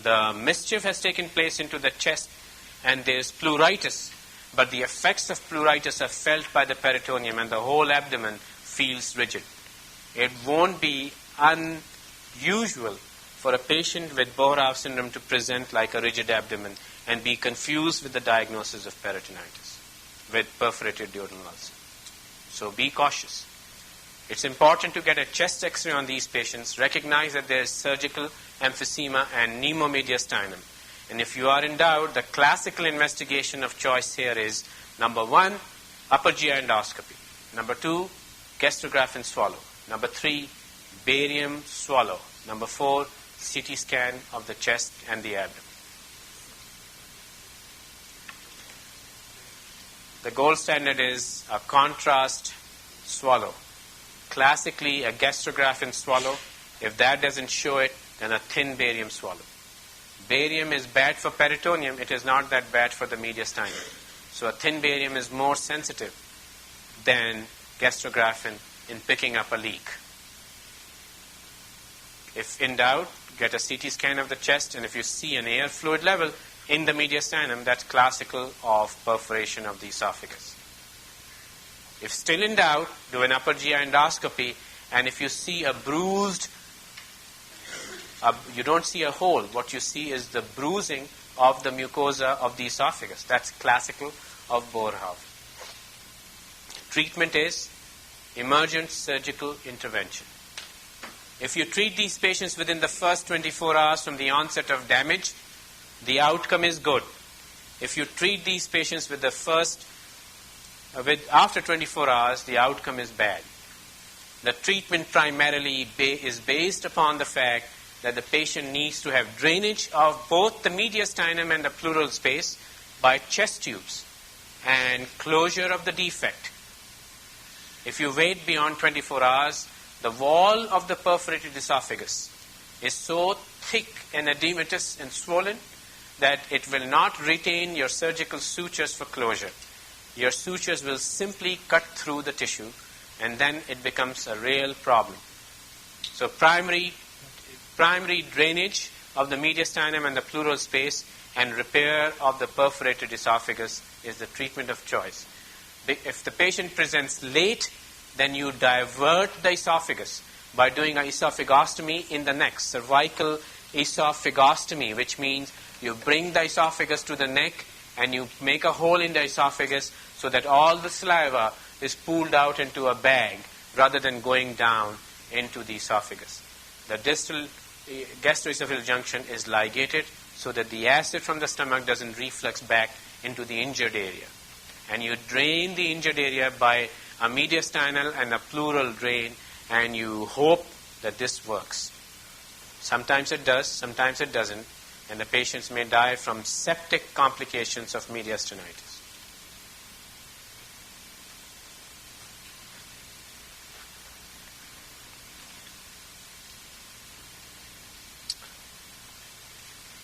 The mischief has taken place into the chest and there is pleuritis, but the effects of pleuritis are felt by the peritoneum and the whole abdomen feels rigid. It won't be unusual for a patient with Boerhaave syndrome to present like a rigid abdomen and be confused with the diagnosis of peritonitis with perforated duodenal ulcer. So be cautious. It's important to get a chest X-ray on these patients, recognize that there is surgical emphysema and pneumomediastinum. And if you are in doubt, the classical investigation of choice here is, number 1, upper GI endoscopy. Number 2, gastrograph and swallow. Number 3, barium swallow. Number 4, CT scan of the chest and the abdomen. The gold standard is a contrast swallow. Classically, a gastrograph and swallow. If that doesn't show it, then a thin barium swallow. Barium is bad for peritoneum. It is not that bad for the mediastinum. So a thin barium is more sensitive than gastrograph in picking up a leak. If in doubt, get a CT scan of the chest, and if you see an air fluid level in the mediastinum, that's classical of perforation of the esophagus. If still in doubt, do an upper GI endoscopy, and if you see a bruised, you don't see a hole. What you see is the bruising of the mucosa of the esophagus. That's classical of Boerhaave. Treatment is emergent surgical intervention. If you treat these patients within the first 24 hours from the onset of damage, the outcome is good. If you treat these patients with after 24 hours, the outcome is bad. The treatment primarily is based upon the fact that the patient needs to have drainage of both the mediastinum and the pleural space by chest tubes and closure of the defect. If you wait beyond 24 hours, the wall of the perforated esophagus is so thick and edematous and swollen that it will not retain your surgical sutures for closure. Your sutures will simply cut through the tissue, and then it becomes a real problem. So primary drainage of the mediastinum and the pleural space and repair of the perforated esophagus is the treatment of choice. If the patient presents late, then you divert the esophagus by doing an esophagostomy in the neck, cervical esophagostomy, which means you bring the esophagus to the neck and you make a hole in the esophagus so that all the saliva is pooled out into a bag rather than going down into the esophagus. The distal gastroesophageal junction is ligated so that the acid from the stomach doesn't reflux back into the injured area. And you drain the injured area by a mediastinal and a pleural drain, and you hope that this works. Sometimes it does, sometimes it doesn't, and the patients may die from septic complications of mediastinitis.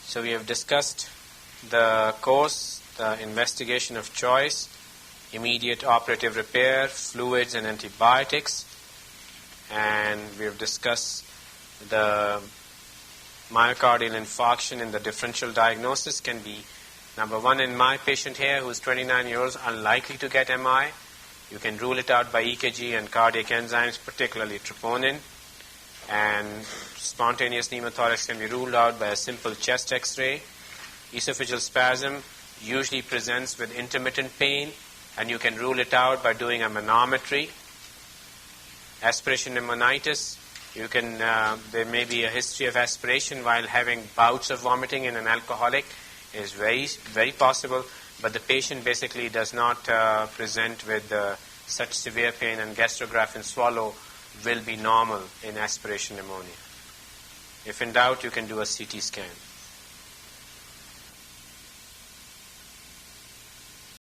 So we have discussed the course, the investigation of choice, immediate operative repair, fluids and antibiotics, and we have discussed the myocardial infarction and the differential diagnosis can be, number one, in my patient here who is 29 years old, unlikely to get MI. You can rule it out by EKG and cardiac enzymes, particularly troponin. And spontaneous pneumothorax can be ruled out by a simple chest X-ray. Esophageal spasm usually presents with intermittent pain, and you can rule it out by doing a manometry. Aspiration pneumonitis, there may be a history of aspiration while having bouts of vomiting in an alcoholic. It is very, very possible, but the patient basically does not present with such severe pain, and gastrograph and swallow will be normal in aspiration pneumonia. If in doubt, you can do a CT scan.